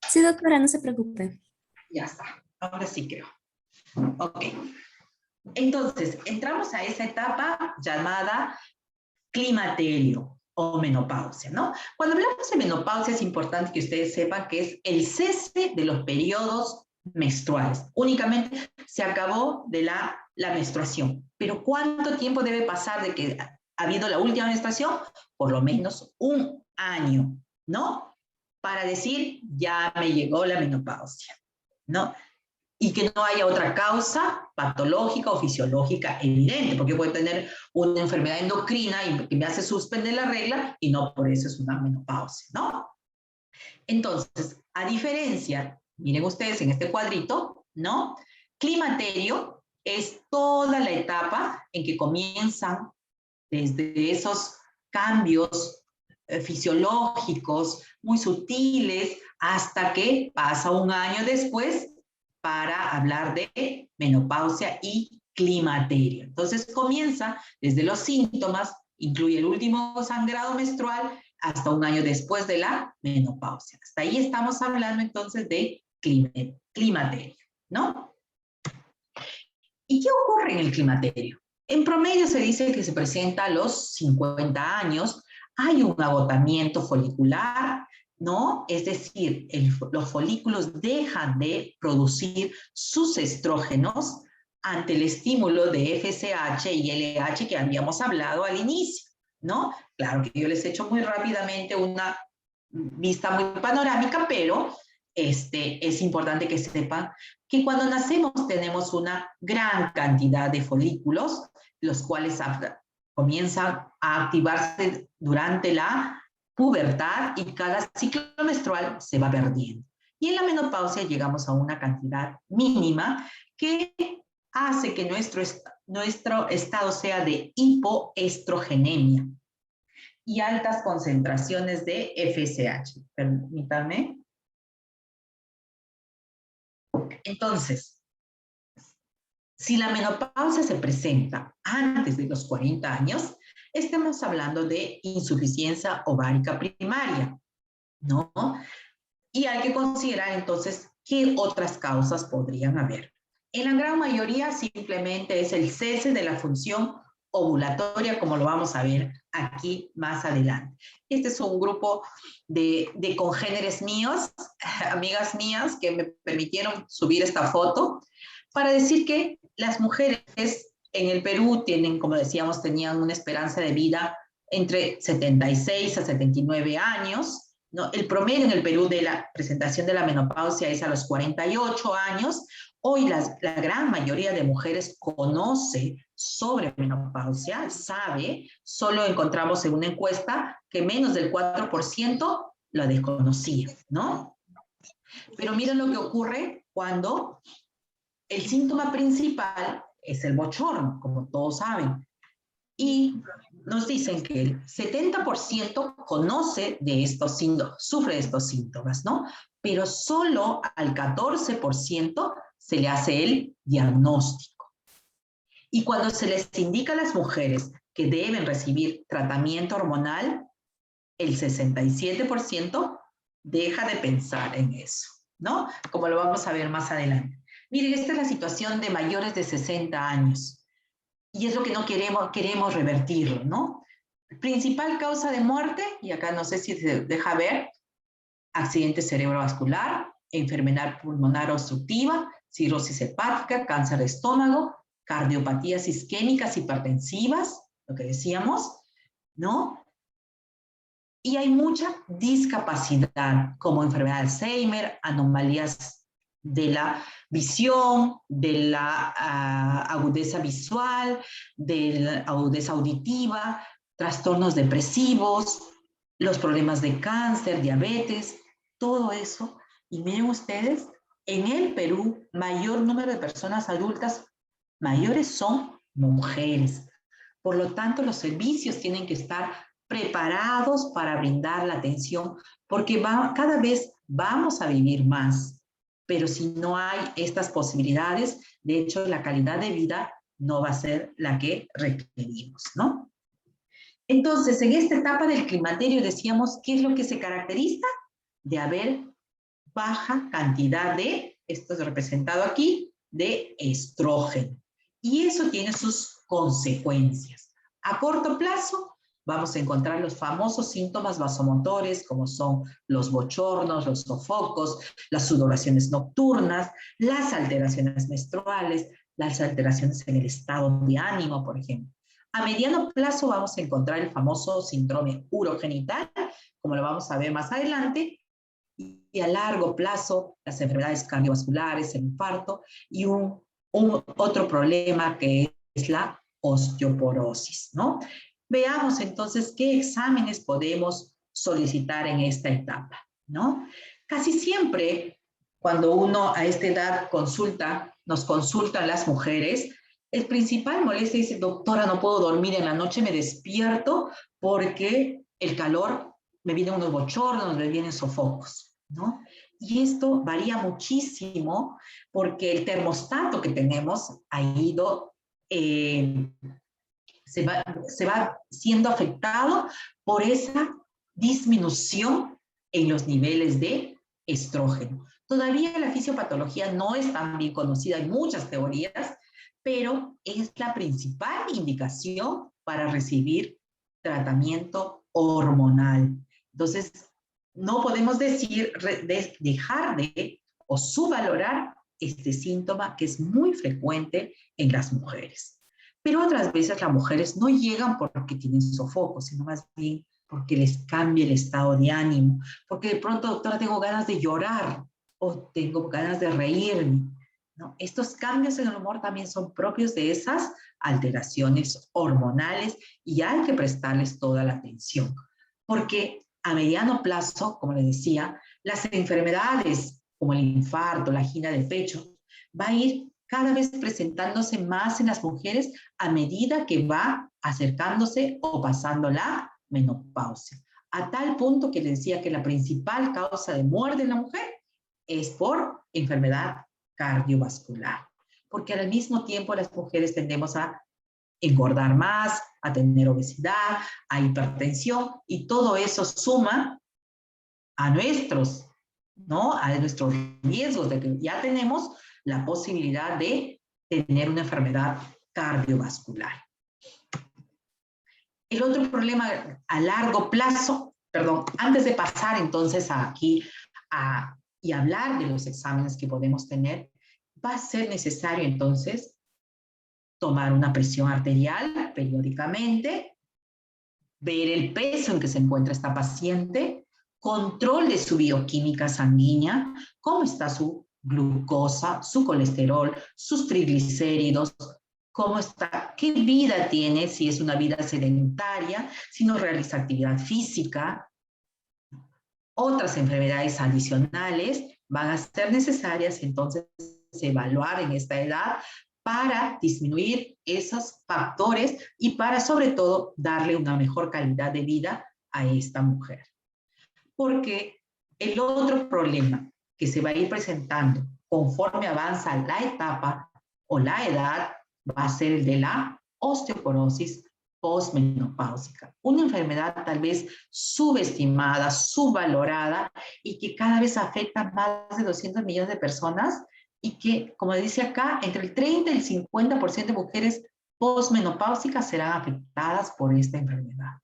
Sí, doctora, no se preocupe. Ya está, ahora sí creo. Ok. Entonces, entramos a esa etapa llamada climaterio o menopausia, ¿no? Cuando hablamos de menopausia es importante que ustedes sepan que es el cese de los periodos menstruales. Únicamente se acabó de la menstruación. Pero ¿cuánto tiempo debe pasar de que ha habido la última menstruación? Por lo menos un año, ¿no? Para decir, ya me llegó la menopausia, ¿no? Y que no haya otra causa patológica o fisiológica evidente, porque puede tener una enfermedad endocrina y que me hace suspender la regla y no por eso es una menopausia, ¿no? Entonces, a diferencia, miren ustedes en este cuadrito, ¿no? Climaterio es toda la etapa en que comienzan desde esos cambios fisiológicos muy sutiles hasta que pasa un año después para hablar de menopausia y climaterio. Entonces comienza desde los síntomas, incluye el último sangrado menstrual, hasta un año después de la menopausia. Hasta ahí estamos hablando entonces de climaterio, ¿no? ¿Y qué ocurre en el climaterio? En promedio se dice que se presenta a los 50 años, hay un agotamiento folicular, ¿no? Es decir, los folículos dejan de producir sus estrógenos ante el estímulo de FSH y LH que habíamos hablado al inicio, ¿no? Claro que yo les he hecho muy rápidamente una vista muy panorámica, pero es importante que sepan que cuando nacemos tenemos una gran cantidad de folículos, los cuales comienzan a activarse durante la pubertad y cada ciclo menstrual se va perdiendo. Y en la menopausia llegamos a una cantidad mínima que hace que nuestro estado sea de hipoestrogenemia. y altas concentraciones de FSH. Permítanme. Entonces, si la menopausia se presenta antes de los 40 años, estamos hablando de insuficiencia ovárica primaria, ¿no? Y hay que considerar entonces qué otras causas podrían haber. En la gran mayoría simplemente es el cese de la función ovulatoria, como lo vamos a ver aquí más adelante. Este es un grupo de congéneres míos, amigas mías, que me permitieron subir esta foto para decir que las mujeres en el Perú tienen, como decíamos, tenían una esperanza de vida entre 76 a 79 años, ¿no? El promedio en el Perú de la presentación de la menopausia es a los 48 años. Hoy la gran mayoría de mujeres conoce sobre menopausia, sabe, solo encontramos en una encuesta que menos del 4% la desconocía, ¿no? Pero miren lo que ocurre cuando el síntoma principal es el bochorno, como todos saben. Y nos dicen que el 70% conoce de estos síntomas, sufre de estos síntomas, ¿no? Pero solo al 14% se le hace el diagnóstico. Y cuando se les indica a las mujeres que deben recibir tratamiento hormonal, el 67% deja de pensar en eso, ¿no? Como lo vamos a ver más adelante. Miren, esta es la situación de mayores de 60 años. Y es lo que no queremos revertirlo, ¿no? Principal causa de muerte, y acá no sé si se deja ver, accidente cerebrovascular, enfermedad pulmonar obstructiva, cirrosis hepática, cáncer de estómago, cardiopatías isquémicas hipertensivas, lo que decíamos, ¿no? Y hay mucha discapacidad, como enfermedad de Alzheimer, anomalías de la visión, de la agudeza visual, de la agudeza auditiva, trastornos depresivos, los problemas de cáncer, diabetes, todo eso. Y miren ustedes, en el Perú, mayor número de personas adultas mayores son mujeres. Por lo tanto, los servicios tienen que estar preparados para brindar la atención, porque cada vez vamos a vivir más. Pero si no hay estas posibilidades, de hecho, la calidad de vida no va a ser la que requerimos, ¿no? Entonces, en esta etapa del climaterio decíamos, ¿qué es lo que se caracteriza? De haber baja cantidad de, esto es representado aquí, de estrógeno. Y eso tiene sus consecuencias. A corto plazo, vamos a encontrar los famosos síntomas vasomotores, como son los bochornos, los sofocos, las sudoraciones nocturnas, las alteraciones menstruales, las alteraciones en el estado de ánimo, por ejemplo. A mediano plazo vamos a encontrar el famoso síndrome urogenital, como lo vamos a ver más adelante, y a largo plazo las enfermedades cardiovasculares, el infarto y otro problema que es la osteoporosis, ¿no? Veamos entonces qué exámenes podemos solicitar en esta etapa, ¿no? Casi siempre cuando uno a esta edad nos consultan las mujeres, el principal molestia dice, doctora, no puedo dormir en la noche, me despierto porque el calor, me vienen unos bochornos, me vienen sofocos, ¿no? Y esto varía muchísimo porque el termostato que tenemos ha ido, se va siendo afectado por esa disminución en los niveles de estrógeno. Todavía la fisiopatología no es tan bien conocida, hay muchas teorías, pero es la principal indicación para recibir tratamiento hormonal. Entonces, no podemos dejar de o subvalorar este síntoma que es muy frecuente en las mujeres. Pero otras veces las mujeres no llegan porque tienen sofocos, sino más bien porque les cambia el estado de ánimo, porque de pronto, doctora, tengo ganas de llorar o tengo ganas de reírme, ¿no? Estos cambios en el humor también son propios de esas alteraciones hormonales y hay que prestarles toda la atención, porque a mediano plazo, como les decía, las enfermedades como el infarto, la angina de pecho, va a ir cada vez presentándose más en las mujeres a medida que va acercándose o pasando la posmenopausia. A tal punto que le decía que la principal causa de muerte en la mujer es por enfermedad cardiovascular. Porque al mismo tiempo las mujeres tendemos a engordar más, a tener obesidad, a hipertensión, y todo eso suma a nuestros, ¿no? A nuestros riesgos de que ya tenemos la posibilidad de tener una enfermedad cardiovascular. El otro problema a largo plazo, perdón, antes de pasar entonces aquí y hablar de los exámenes que podemos tener, va a ser necesario entonces tomar una presión arterial periódicamente, ver el peso en que se encuentra esta paciente, control de su bioquímica sanguínea, cómo está su glucosa, su colesterol, sus triglicéridos, cómo está, qué vida tiene, si es una vida sedentaria, si no realiza actividad física. Otras enfermedades adicionales van a ser necesarias entonces evaluar en esta edad para disminuir esos factores y para sobre todo darle una mejor calidad de vida a esta mujer. Porque el otro problema que se va a ir presentando conforme avanza la etapa o la edad va a ser el de la osteoporosis posmenopáusica. Una enfermedad tal vez subestimada, subvalorada y que cada vez afecta a más de 200 millones de personas y que, como dice acá, entre el 30 y el 50% de mujeres posmenopáusicas serán afectadas por esta enfermedad.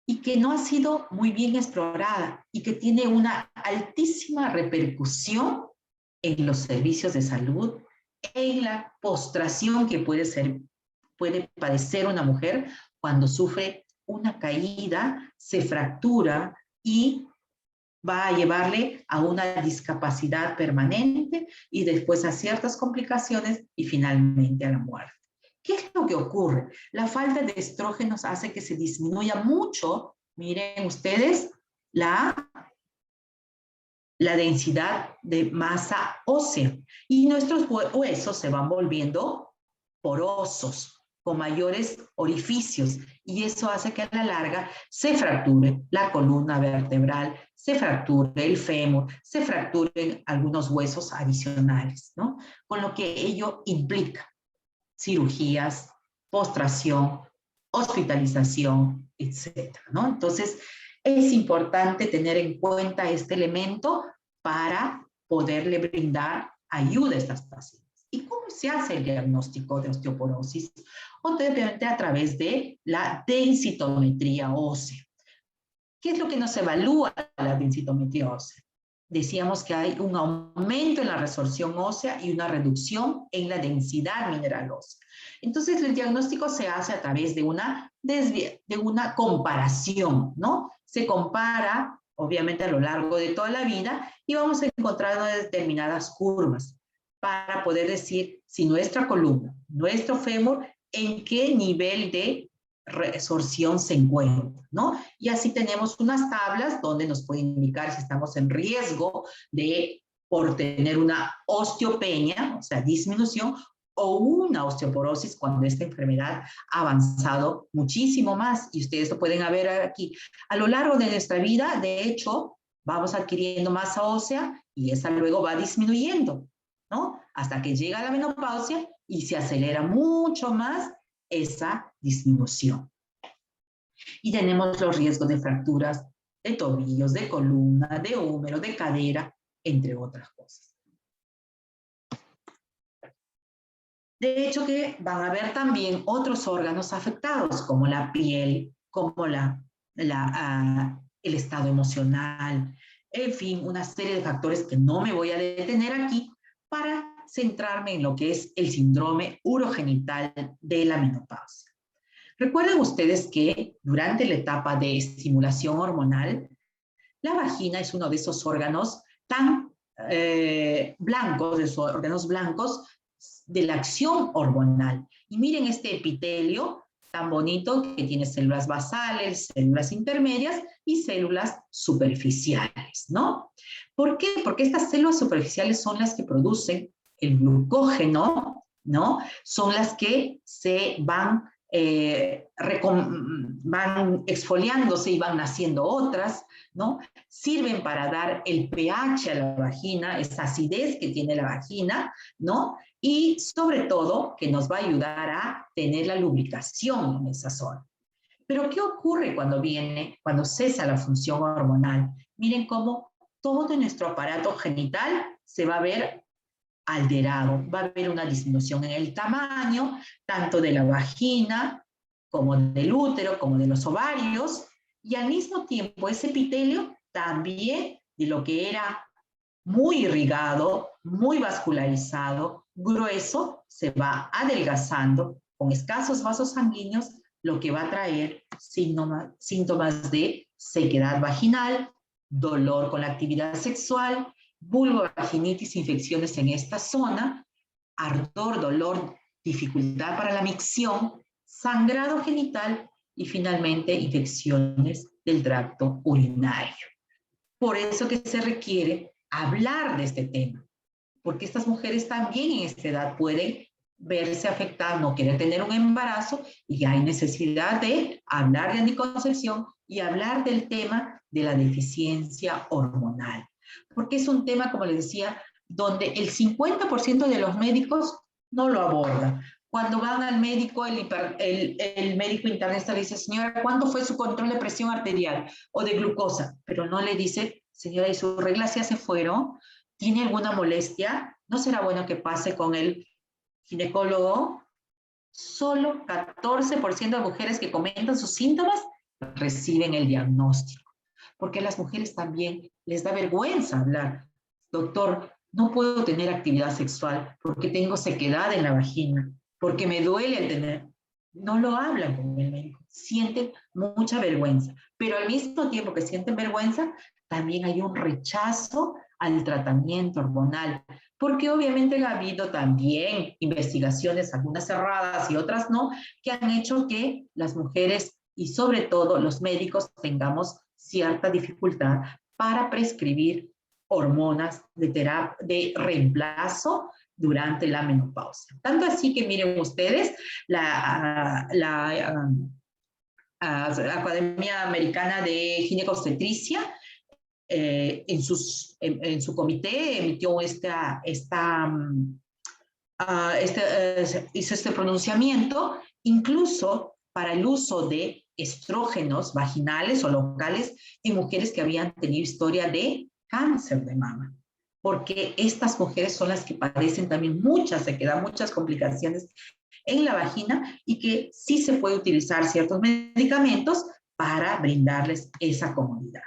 Y que no ha sido muy bien explorada y que tiene una altísima repercusión en los servicios de salud, en la postración que puede padecer una mujer cuando sufre una caída, se fractura y va a llevarle a una discapacidad permanente y después a ciertas complicaciones y finalmente a la muerte. ¿Qué es lo que ocurre? La falta de estrógenos hace que se disminuya mucho, miren ustedes, la densidad de masa ósea y nuestros huesos se van volviendo porosos, con mayores orificios, y eso hace que a la larga se fracture la columna vertebral, se fracture el fémur, se fracturen algunos huesos adicionales, ¿no? Con lo que ello implica cirugías, postración, hospitalización, etcétera, ¿no? Entonces, es importante tener en cuenta este elemento para poderle brindar ayuda a estas pacientes. ¿Y cómo se hace el diagnóstico de osteoporosis? Obviamente a través de la densitometría ósea. ¿Qué es lo que nos evalúa la densitometría ósea? Decíamos que hay un aumento en la resorción ósea y una reducción en la densidad mineral ósea. Entonces, el diagnóstico se hace a través de una comparación, ¿no? Se compara, obviamente, a lo largo de toda la vida y vamos encontrando determinadas curvas para poder decir si nuestra columna, nuestro fémur, en qué nivel de resorción se encuentra, ¿no? Y así tenemos unas tablas donde nos puede indicar si estamos en riesgo por tener una osteopenia, o sea, disminución, o una osteoporosis cuando esta enfermedad ha avanzado muchísimo más. Y ustedes lo pueden ver aquí. A lo largo de nuestra vida, de hecho, vamos adquiriendo masa ósea y esa luego va disminuyendo, ¿no? Hasta que llega la menopausia y se acelera mucho más esa disminución. Y tenemos los riesgos de fracturas de tobillos, de columna, de húmero, de cadera, entre otras cosas. De hecho que van a haber también otros órganos afectados, como la piel, como el estado emocional, en fin, una serie de factores que no me voy a detener aquí para centrarme en lo que es el síndrome urogenital de la menopausia. Recuerden ustedes que durante la etapa de estimulación hormonal, la vagina es uno de esos órganos tan blancos, de esos órganos blancos de la acción hormonal. Y miren este epitelio tan bonito que tiene células basales, células intermedias y células superficiales, ¿no? ¿Por qué? Porque estas células superficiales son las que producen el glucógeno, ¿no? Son las que se van van exfoliándose y van naciendo otras, ¿no? Sirven para dar el pH a la vagina, esa acidez que tiene la vagina, ¿no? Y sobre todo que nos va a ayudar a tener la lubricación en esa zona. Pero ¿qué ocurre cuando cesa la función hormonal? Miren cómo todo nuestro aparato genital se va a ver alterado. Va a haber una disminución en el tamaño, tanto de la vagina, como del útero, como de los ovarios, y al mismo tiempo ese epitelio también de lo que era muy irrigado, muy vascularizado, grueso, se va adelgazando con escasos vasos sanguíneos, lo que va a traer síntomas de sequedad vaginal, dolor con la actividad sexual, vulvovaginitis, infecciones en esta zona, ardor, dolor, dificultad para la micción, sangrado genital y finalmente infecciones del tracto urinario. Por eso que se requiere hablar de este tema, porque estas mujeres también en esta edad pueden verse afectadas, no querer tener un embarazo, y hay necesidad de hablar de anticoncepción y hablar del tema de la deficiencia hormonal. Porque es un tema, como les decía, donde el 50% de los médicos no lo aborda. Cuando van al médico, el médico internista le dice, señora, ¿cuándo fue su control de presión arterial o de glucosa? Pero no le dice, señora, ¿y sus reglas ya se fueron? ¿Tiene alguna molestia? ¿No será bueno que pase con el ginecólogo? Solo 14% de mujeres que comentan sus síntomas reciben el diagnóstico. Porque a las mujeres también les da vergüenza hablar. Doctor, no puedo tener actividad sexual porque tengo sequedad en la vagina, porque me duele el tener. No lo hablan con el médico, sienten mucha vergüenza. Pero al mismo tiempo que sienten vergüenza, también hay un rechazo al tratamiento hormonal, porque obviamente ha habido también investigaciones, algunas cerradas y otras no, que han hecho que las mujeres y sobre todo los médicos tengamos cierta dificultad para prescribir hormonas de reemplazo durante la menopausia. Tanto así que miren ustedes, la Academia Americana de Ginecobstetricia en su comité emitió hizo este pronunciamiento, incluso para el uso de estrógenos vaginales o locales en mujeres que habían tenido historia de cáncer de mama, porque estas mujeres son las que padecen también mucha sequedad, muchas complicaciones en la vagina, y que sí se puede utilizar ciertos medicamentos para brindarles esa comodidad.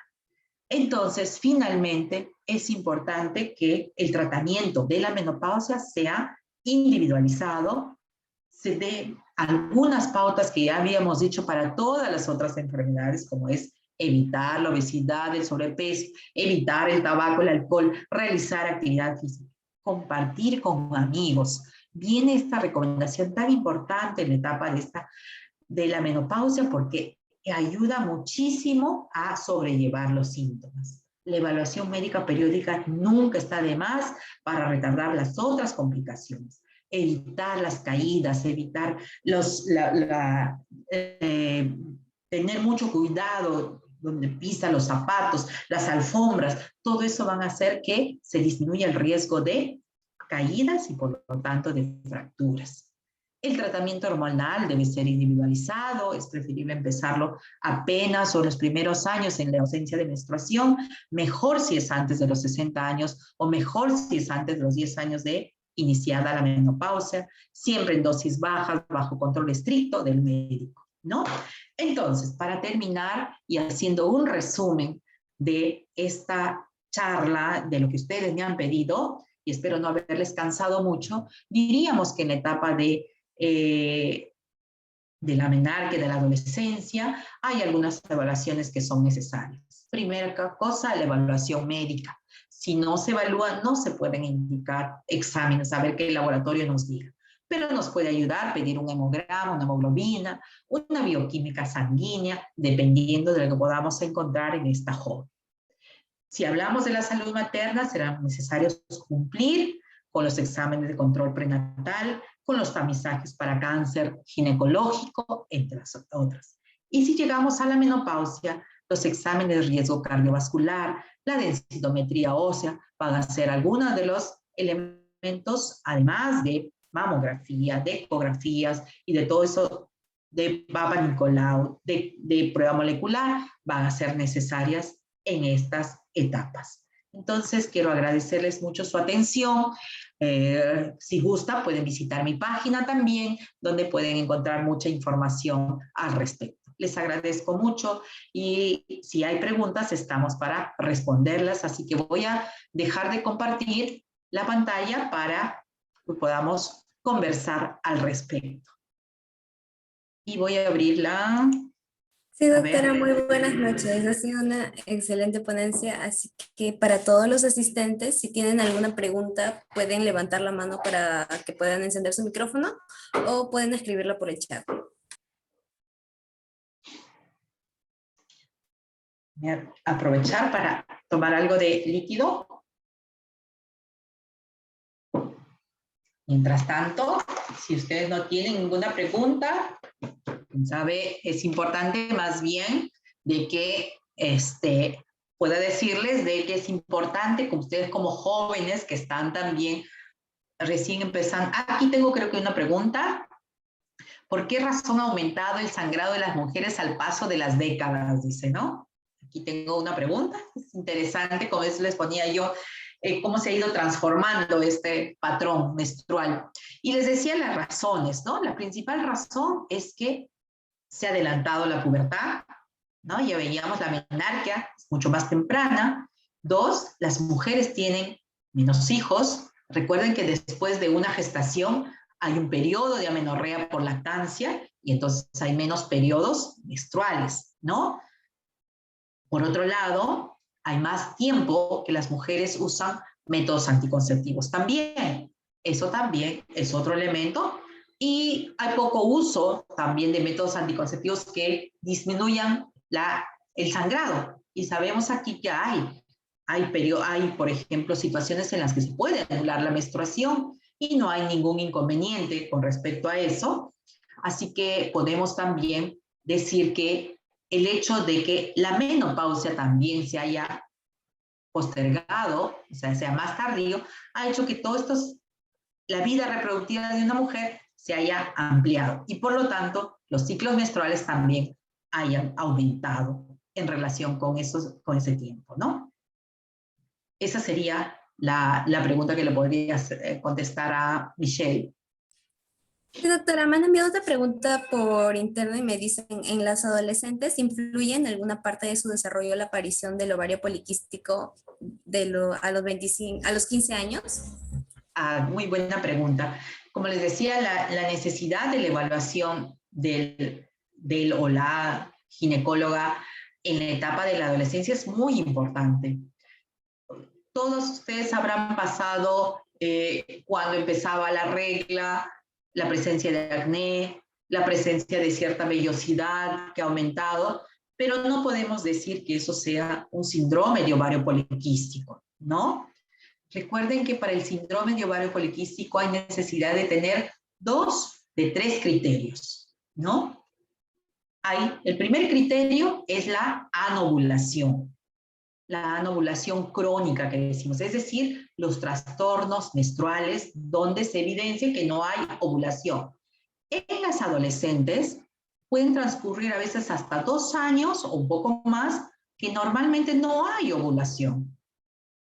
Entonces, finalmente, es importante que el tratamiento de la menopausia sea individualizado, se dé algunas pautas que ya habíamos dicho para todas las otras enfermedades, como es evitar la obesidad, el sobrepeso, evitar el tabaco, el alcohol, realizar actividad física, compartir con amigos. Viene esta recomendación tan importante en la etapa de la menopausia porque ayuda muchísimo a sobrellevar los síntomas. La evaluación médica periódica nunca está de más para retardar las otras complicaciones. Evitar las caídas, evitar tener mucho cuidado donde pisan los zapatos, las alfombras, todo eso van a hacer que se disminuya el riesgo de caídas y por lo tanto de fracturas. El tratamiento hormonal debe ser individualizado, es preferible empezarlo apenas o en los primeros años en la ausencia de menstruación, mejor si es antes de los 60 años o mejor si es antes de los 10 años de iniciada la menopausia, siempre en dosis bajas, bajo control estricto del médico, ¿no? Entonces, para terminar y haciendo un resumen de esta charla, de lo que ustedes me han pedido, y espero no haberles cansado mucho, diríamos que en la etapa de la menarquia, de la adolescencia, hay algunas evaluaciones que son necesarias. Primera cosa, la evaluación médica. Si no se evalúa, no se pueden indicar exámenes, a ver qué el laboratorio nos diga. Pero nos puede ayudar pedir un hemograma, una hemoglobina, una bioquímica sanguínea, dependiendo de lo que podamos encontrar en esta joven. Si hablamos de la salud materna, será necesario cumplir con los exámenes de control prenatal, con los tamizajes para cáncer ginecológico, entre las otras. Y si llegamos a la menopausia, los exámenes de riesgo cardiovascular, la densitometría ósea, van a ser algunos de los elementos, además de mamografía, de ecografías y de todo eso, de Papa Nicolau, de prueba molecular, van a ser necesarias en estas etapas. Entonces, quiero agradecerles mucho su atención. Si gusta, pueden visitar mi página también, donde pueden encontrar mucha información al respecto. Les agradezco mucho y si hay preguntas, estamos para responderlas. Así que voy a dejar de compartir la pantalla para que podamos conversar al respecto. Y voy a abrirla. Sí, doctora, muy buenas noches. Ha sido una excelente ponencia, así que para todos los asistentes, si tienen alguna pregunta, pueden levantar la mano para que puedan encender su micrófono o pueden escribirla por el chat. Voy a aprovechar para tomar algo de líquido. Mientras tanto, si ustedes no tienen ninguna pregunta, ¿sabe? Es importante más bien de que pueda decirles de que es importante que ustedes como jóvenes que están también recién empezando. Aquí tengo creo que una pregunta. ¿Por qué razón ha aumentado el sangrado de las mujeres al paso de las décadas? Dice, ¿no? Aquí tengo una pregunta. Es interesante, como les ponía yo, cómo se ha ido transformando este patrón menstrual. Y les decía las razones, ¿no? La principal razón es que se ha adelantado la pubertad, ¿no? Ya veíamos la menarquia, es mucho más temprana. 2, las mujeres tienen menos hijos. Recuerden que después de una gestación hay un periodo de amenorrea por lactancia y entonces hay menos periodos menstruales, ¿no? Por otro lado, hay más tiempo que las mujeres usan métodos anticonceptivos también. Eso también es otro elemento. Y hay poco uso también de métodos anticonceptivos que disminuyan el sangrado. Y sabemos aquí que hay, por ejemplo, situaciones en las que se puede anular la menstruación y no hay ningún inconveniente con respecto a eso. Así que podemos también decir que el hecho de que la menopausia también se haya postergado, o sea, sea más tardío, ha hecho que la vida reproductiva de una mujer se haya ampliado y por lo tanto los ciclos menstruales también hayan aumentado en relación con ese tiempo, ¿no? Esa sería la pregunta que le podría contestar a Michelle. Sí, doctora, me han enviado otra pregunta por interno y me dicen, ¿en las adolescentes influye en alguna parte de su desarrollo la aparición del ovario poliquístico a los 15 años? Muy buena pregunta. Como les decía, la necesidad de la evaluación del o la ginecóloga en la etapa de la adolescencia es muy importante. Todos ustedes habrán pasado cuando empezaba la regla, la presencia de acné, la presencia de cierta vellosidad que ha aumentado, pero no podemos decir que eso sea un síndrome de ovario poliquístico, ¿no? Recuerden que para el síndrome de ovario poliquístico hay necesidad de tener 2 de 3 criterios, ¿no? El primer criterio es la anovulación crónica que decimos, es decir, los trastornos menstruales donde se evidencia que no hay ovulación. En las adolescentes pueden transcurrir a veces hasta 2 años o un poco más que normalmente no hay ovulación.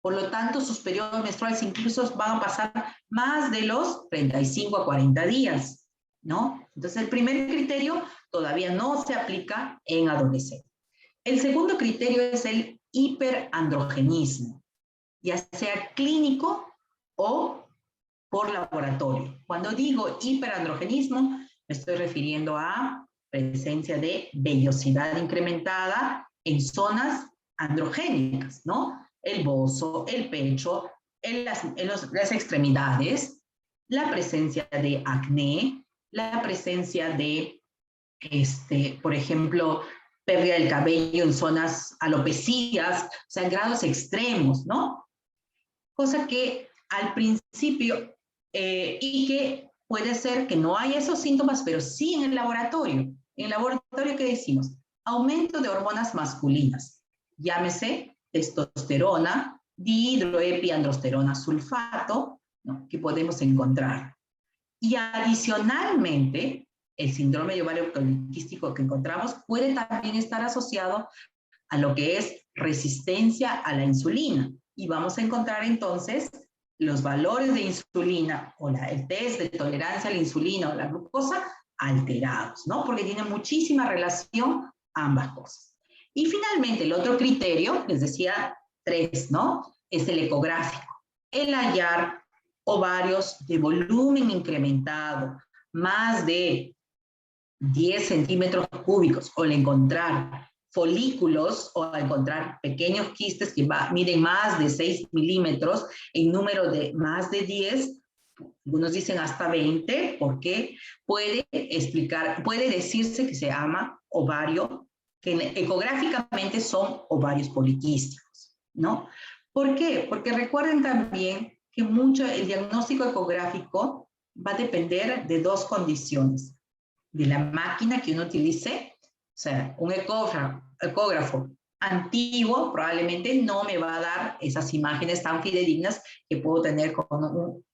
Por lo tanto, sus periodos menstruales incluso van a pasar más de los 35 a 40 días, ¿no? Entonces, el primer criterio todavía no se aplica en adolescentes. El segundo criterio es el hiperandrogenismo, ya sea clínico o por laboratorio. Cuando digo hiperandrogenismo, me estoy refiriendo a presencia de vellosidad incrementada en zonas androgénicas, ¿no? El bozo, el pecho, las extremidades, la presencia de acné, la presencia de, por ejemplo, pérdida del cabello en zonas alopecias, o sea, en grados extremos, ¿no? Cosa que al principio y que puede ser que no haya esos síntomas, pero sí en el laboratorio. En el laboratorio, ¿qué decimos? Aumento de hormonas masculinas, llámese testosterona, dihidroepiandrosterona sulfato, ¿no?, que podemos encontrar. Y adicionalmente, el síndrome de ovario poliquístico que encontramos puede también estar asociado a lo que es resistencia a la insulina. Y vamos a encontrar entonces los valores de insulina o el test de tolerancia a la insulina o la glucosa alterados, ¿no? Porque tiene muchísima relación ambas cosas. Y finalmente, el otro criterio, les decía 3, ¿no? Es el ecográfico. El hallar ovarios de volumen incrementado, más de 10 centímetros cúbicos, o el encontrar folículos o al encontrar pequeños quistes que miden más de 6 milímetros en número de más de 10, algunos dicen hasta 20, porque puede decirse que se llama ovario, que ecográficamente son ovarios poliquísticos, ¿no? ¿Por qué? Porque recuerden también que mucho el diagnóstico ecográfico va a depender de 2 condiciones: de la máquina que uno utilice. O sea, un ecógrafo antiguo probablemente no me va a dar esas imágenes tan fidedignas que puedo tener con un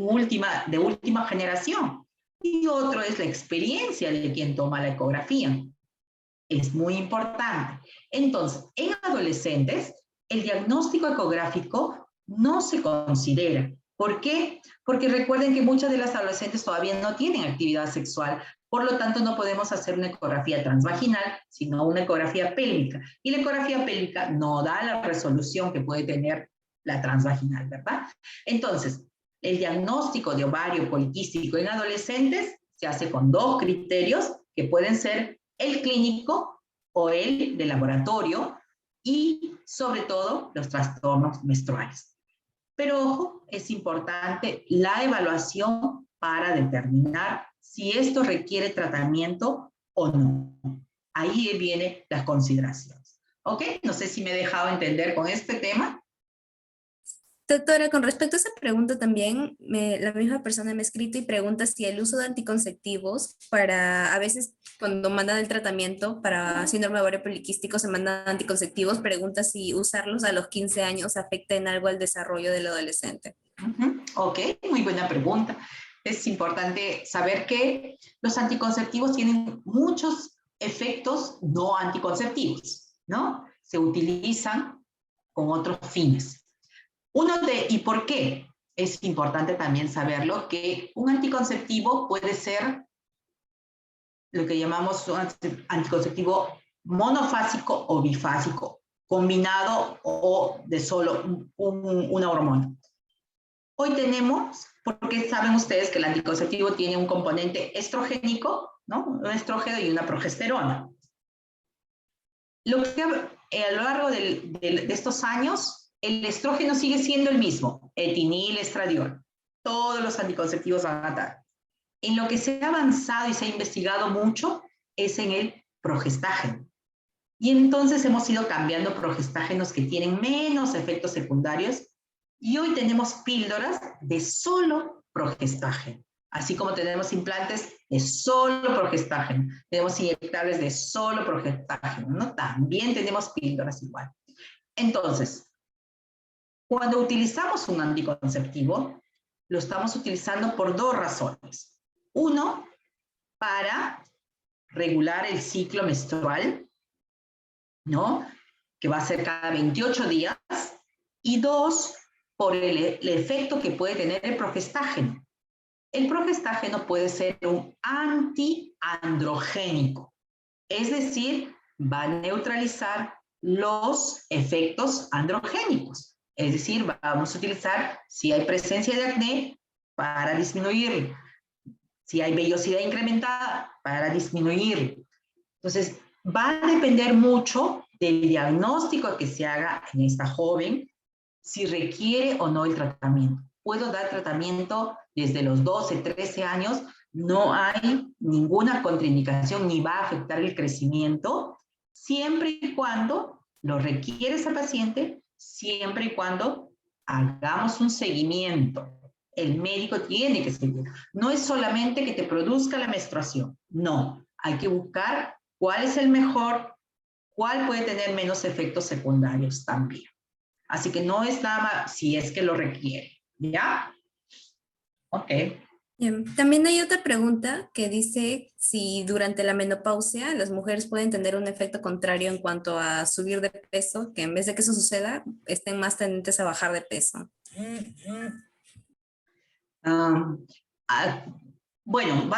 última generación. Y otro es la experiencia de quien toma la ecografía. Es muy importante. Entonces, en adolescentes, el diagnóstico ecográfico no se considera. ¿Por qué? Porque recuerden que muchas de las adolescentes todavía no tienen actividad sexual, por lo tanto no podemos hacer una ecografía transvaginal, sino una ecografía pélvica. Y la ecografía pélvica no da la resolución que puede tener la transvaginal, ¿verdad? Entonces, el diagnóstico de ovario poliquístico en adolescentes se hace con 2 criterios que pueden ser el clínico o el de laboratorio, y sobre todo los trastornos menstruales. Pero ojo, es importante la evaluación para determinar si esto requiere tratamiento o no. Ahí vienen las consideraciones. ¿Ok? No sé si me he dejado entender con este tema. Doctora, con respecto a esa pregunta también, la misma persona me ha escrito y pregunta si el uso de anticonceptivos a veces cuando mandan el tratamiento para síndrome de ovario poliquístico se mandan anticonceptivos, pregunta si usarlos a los 15 años afecta en algo al desarrollo del adolescente. Ok, muy buena pregunta. Es importante saber que los anticonceptivos tienen muchos efectos no anticonceptivos, ¿no? Se utilizan con otros fines. ¿Y por qué? Es importante también saberlo, que un anticonceptivo puede ser lo que llamamos un anticonceptivo monofásico o bifásico, combinado o de solo una hormona. Hoy tenemos, porque saben ustedes que el anticonceptivo tiene un componente estrogénico, ¿no? Un estrógeno y una progesterona. Lo que a lo largo de estos años, el estrógeno sigue siendo el mismo, etinil, estradiol. Todos los anticonceptivos van a dar. En lo que se ha avanzado y se ha investigado mucho es en el progestágeno. Y entonces hemos ido cambiando progestágenos que tienen menos efectos secundarios, y hoy tenemos píldoras de solo progestágeno. Así como tenemos implantes de solo progestágeno, tenemos inyectables de solo progestágeno, ¿no? También tenemos píldoras igual. Entonces, cuando utilizamos un anticonceptivo, lo estamos utilizando por 2 razones. Uno, para regular el ciclo menstrual, ¿no? Que va a ser cada 28 días. Y 2, por el efecto que puede tener el progestágeno. El progestágeno puede ser un antiandrogénico, es decir, va a neutralizar los efectos androgénicos. Es decir, vamos a utilizar, si hay presencia de acné, para disminuir. Si hay vellosidad incrementada, para disminuir. Entonces, va a depender mucho del diagnóstico que se haga en esta joven, si requiere o no el tratamiento. Puedo dar tratamiento desde los 12, 13 años, no hay ninguna contraindicación ni va a afectar el crecimiento, siempre y cuando lo requiere esa paciente, siempre y cuando hagamos un seguimiento. El médico tiene que seguir. No es solamente que te produzca la menstruación, no. Hay que buscar cuál es el mejor, cuál puede tener menos efectos secundarios también. Así que no es nada más si es que lo requiere, ¿ya? Ok. Bien. También hay otra pregunta que dice si durante la menopausia las mujeres pueden tener un efecto contrario en cuanto a subir de peso, que en vez de que eso suceda, estén más tendentes a bajar de peso. Ah, ah, bueno,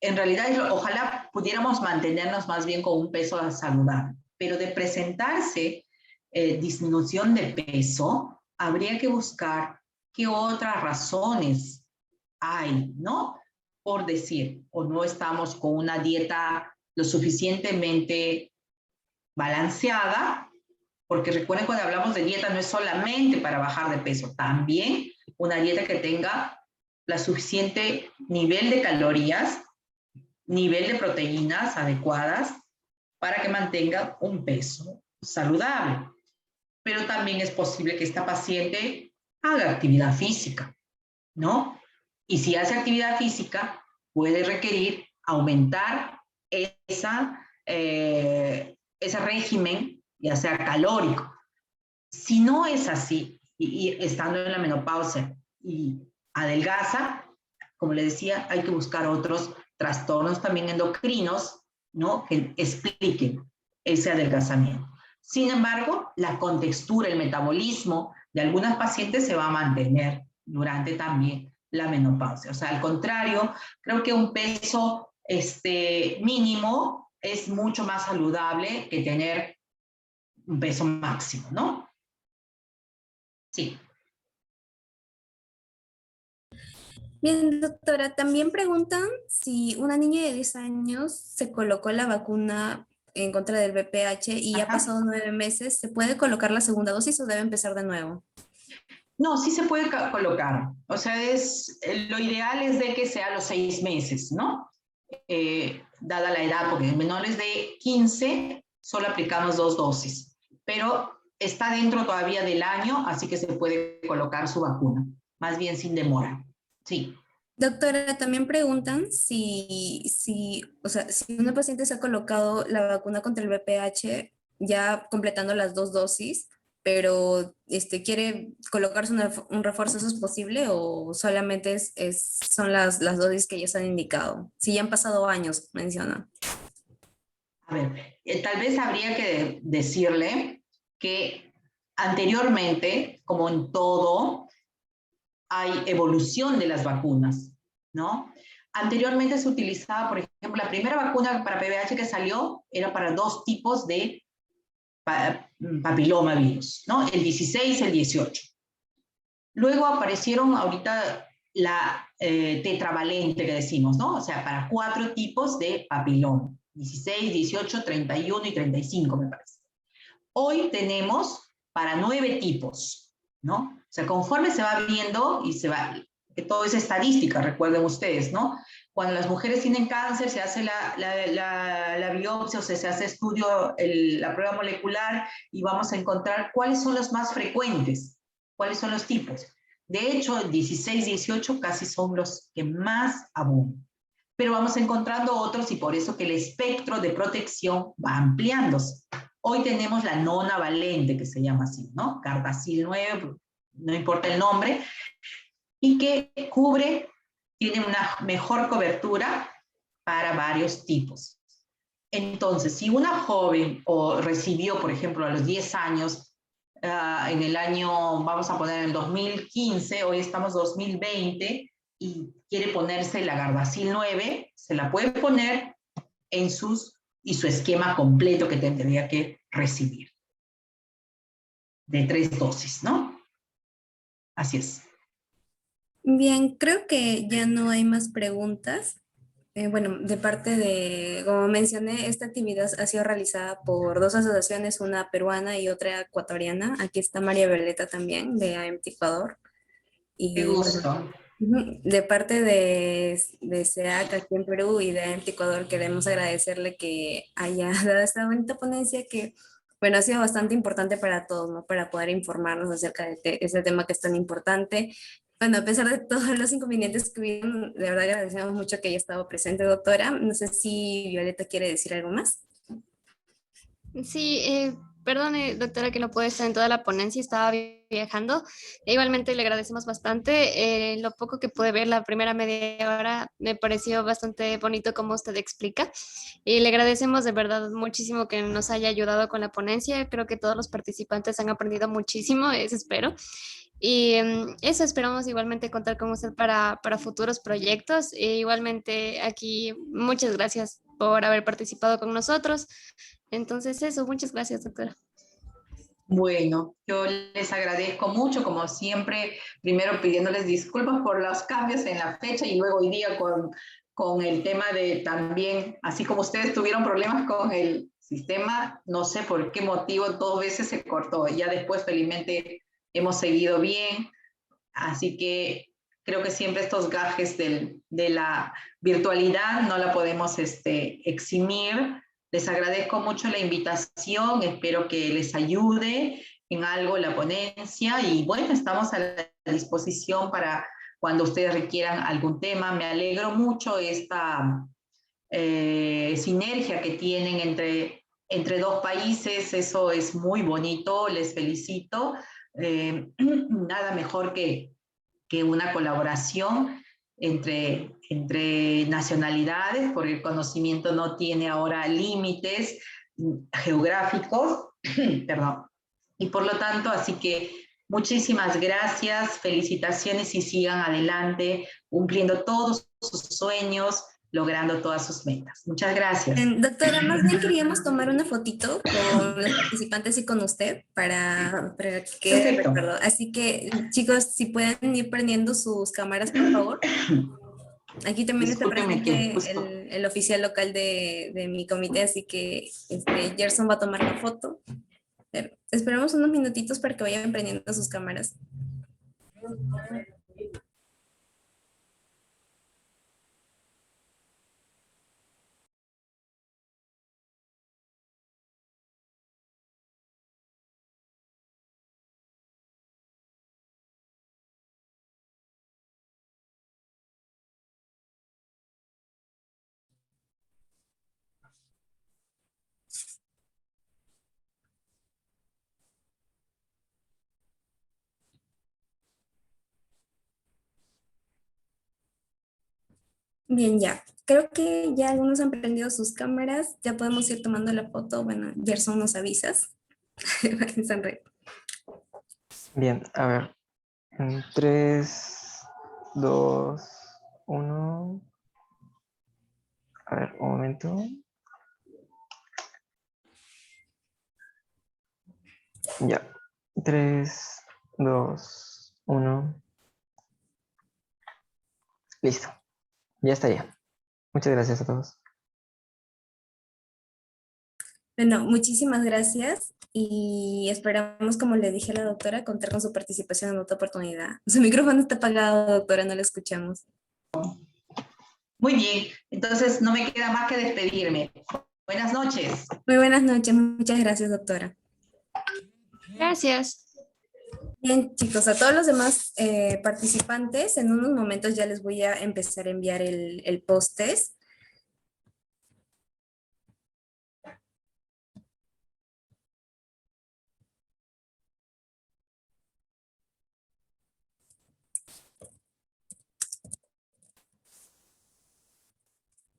en realidad, ojalá pudiéramos mantenernos más bien con un peso saludable, pero de presentarse disminución de peso, habría que buscar qué otras razones hay, ¿no? Por decir, o no estamos con una dieta lo suficientemente balanceada, porque recuerden cuando hablamos de dieta no es solamente para bajar de peso, también una dieta que tenga la suficiente nivel de calorías, nivel de proteínas adecuadas para que mantenga un peso saludable. Pero también es posible que esta paciente haga actividad física, ¿no? Y si hace actividad física, puede requerir aumentar ese régimen, ya sea calórico. Si no es así, y estando en la menopausia y adelgaza, como le decía, hay que buscar otros trastornos también endocrinos, ¿no? Que expliquen ese adelgazamiento. Sin embargo, la contextura, el metabolismo de algunas pacientes se va a mantener durante también la menopausia. O sea, al contrario, creo que un peso mínimo es mucho más saludable que tener un peso máximo, ¿no? Sí. Bien, doctora, también preguntan si una niña de 10 años se colocó la vacuna en contra del VPH y ya ha Ajá. pasado 9 meses, ¿se puede colocar la segunda dosis o debe empezar de nuevo? No, sí se puede colocar. O sea, lo ideal es de que sea a los 6 meses, ¿no? Dada la edad, porque en menores de 15 solo aplicamos 2 dosis. Pero está dentro todavía del año, así que se puede colocar su vacuna, más bien sin demora. Sí. Doctora, también preguntan o sea, si una paciente se ha colocado la vacuna contra el VPH ya completando las 2 dosis, pero quiere colocarse un refuerzo, ¿eso es posible o solamente son las dosis que ya se han indicado? Si ya han pasado años, menciona. A ver, tal vez habría que decirle que anteriormente, como en todo, hay evolución de las vacunas, ¿no? Anteriormente se utilizaba, por ejemplo, la primera vacuna para PVH que salió era para 2 tipos de papilomavirus, ¿no? El 16 y el 18. Luego aparecieron ahorita la tetravalente que decimos, ¿no? O sea, para 4 tipos de papiloma. 16, 18, 31 y 35, me parece. Hoy tenemos para 9 tipos, ¿no? O sea, conforme se va viendo y se va, que todo es estadística, recuerden ustedes, ¿no? Cuando las mujeres tienen cáncer, se hace la biopsia, o sea, se hace estudio, la prueba molecular y vamos a encontrar cuáles son los más frecuentes, cuáles son los tipos. De hecho, el 16, 18 casi son los que más abundan. Pero vamos encontrando otros y por eso que el espectro de protección va ampliándose. Hoy tenemos la nona valente, que se llama así, ¿no? Gardasil 9, no importa el nombre, y que tiene una mejor cobertura para varios tipos. Entonces, si una joven recibió, por ejemplo, a los 10 años, en el año, vamos a poner en 2015, hoy estamos 2020, y quiere ponerse la Gardasil 9, se la puede poner y su esquema completo que tendría que recibir, de 3 dosis, ¿no? Así es. Bien, creo que ya no hay más preguntas. Bueno, de parte como mencioné, esta actividad ha sido realizada por 2 asociaciones, una peruana y otra ecuatoriana. Aquí está María Violeta también, de AMT Ecuador. Qué Y bueno, gusto. de parte de SEAC aquí en Perú y de AMT Ecuador, queremos agradecerle que haya dado esta bonita ponencia que bueno, ha sido bastante importante para todos, ¿no? Para poder informarnos acerca de ese tema que es tan importante. Bueno, a pesar de todos los inconvenientes que hubieron, de verdad agradecemos mucho que haya estado presente, doctora. No sé si Violeta quiere decir algo más. Sí, perdone, doctora, que no puede estar en toda la ponencia, estaba viajando. E igualmente le agradecemos bastante. Lo poco que pude ver la primera media hora me pareció bastante bonito como usted explica. Y le agradecemos de verdad muchísimo que nos haya ayudado con la ponencia. Creo que todos los participantes han aprendido muchísimo, eso espero. Y eso esperamos igualmente contar con usted para futuros proyectos. E igualmente aquí, muchas gracias por haber participado con nosotros. Entonces eso, muchas gracias, doctora. Bueno, yo les agradezco mucho, como siempre, primero pidiéndoles disculpas por los cambios en la fecha y luego hoy día con el tema de también, así como ustedes tuvieron problemas con el sistema, no sé por qué motivo, dos veces se cortó. Ya después, felizmente, hemos seguido bien, así que creo que siempre estos gajes de la virtualidad no la podemos eximir. Les agradezco mucho la invitación, espero que les ayude en algo la ponencia y bueno, estamos a la disposición para cuando ustedes requieran algún tema. Me alegro mucho esta sinergia que tienen entre dos países, eso es muy bonito, les felicito. Nada mejor que una colaboración entre nacionalidades, porque el conocimiento no tiene ahora límites geográficos, perdón, y por lo tanto, así que muchísimas gracias, felicitaciones y sigan adelante cumpliendo todos sus sueños, logrando todas sus metas. Muchas gracias. Doctora, más bien queríamos tomar una fotito con los participantes y con usted para que quede de recuerdo. Así que, chicos, si pueden ir prendiendo sus cámaras, por favor. Aquí también está presente el oficial local de mi comité, así que Gerson va a tomar la foto. Pero esperemos unos minutitos para que vayan prendiendo sus cámaras. Bien, ya. Creo que ya algunos han prendido sus cámaras. Ya podemos ir tomando la foto. Bueno, Gerson, nos avisas. Bien, a ver. 3, 2, 1. A ver, un momento. Ya. 3, 2, 1. Listo. Ya está ya. Muchas gracias a todos. Bueno, muchísimas gracias y esperamos, como le dije a la doctora, contar con su participación en otra oportunidad. Su micrófono está apagado, doctora, no la escuchamos. Muy bien, entonces no me queda más que despedirme. Buenas noches. Muy buenas noches, muchas gracias, doctora. Gracias. Bien, chicos, a todos los demás participantes, en unos momentos ya les voy a empezar a enviar el post-test.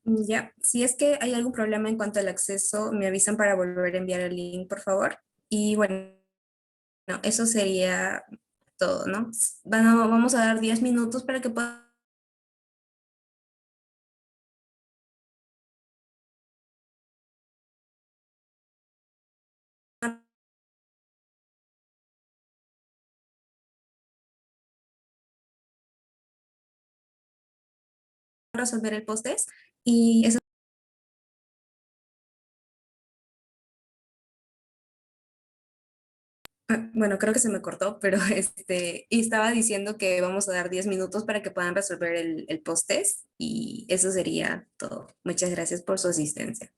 Ya, si es que hay algún problema en cuanto al acceso, me avisan para volver a enviar el link, por favor. Y bueno, eso sería todo, ¿no? Bueno, vamos a dar 10 minutos para que puedan resolver el post-test. Y eso. Bueno, creo que se me cortó, pero y estaba diciendo que vamos a dar 10 minutos para que puedan resolver el post-test y eso sería todo. Muchas gracias por su asistencia.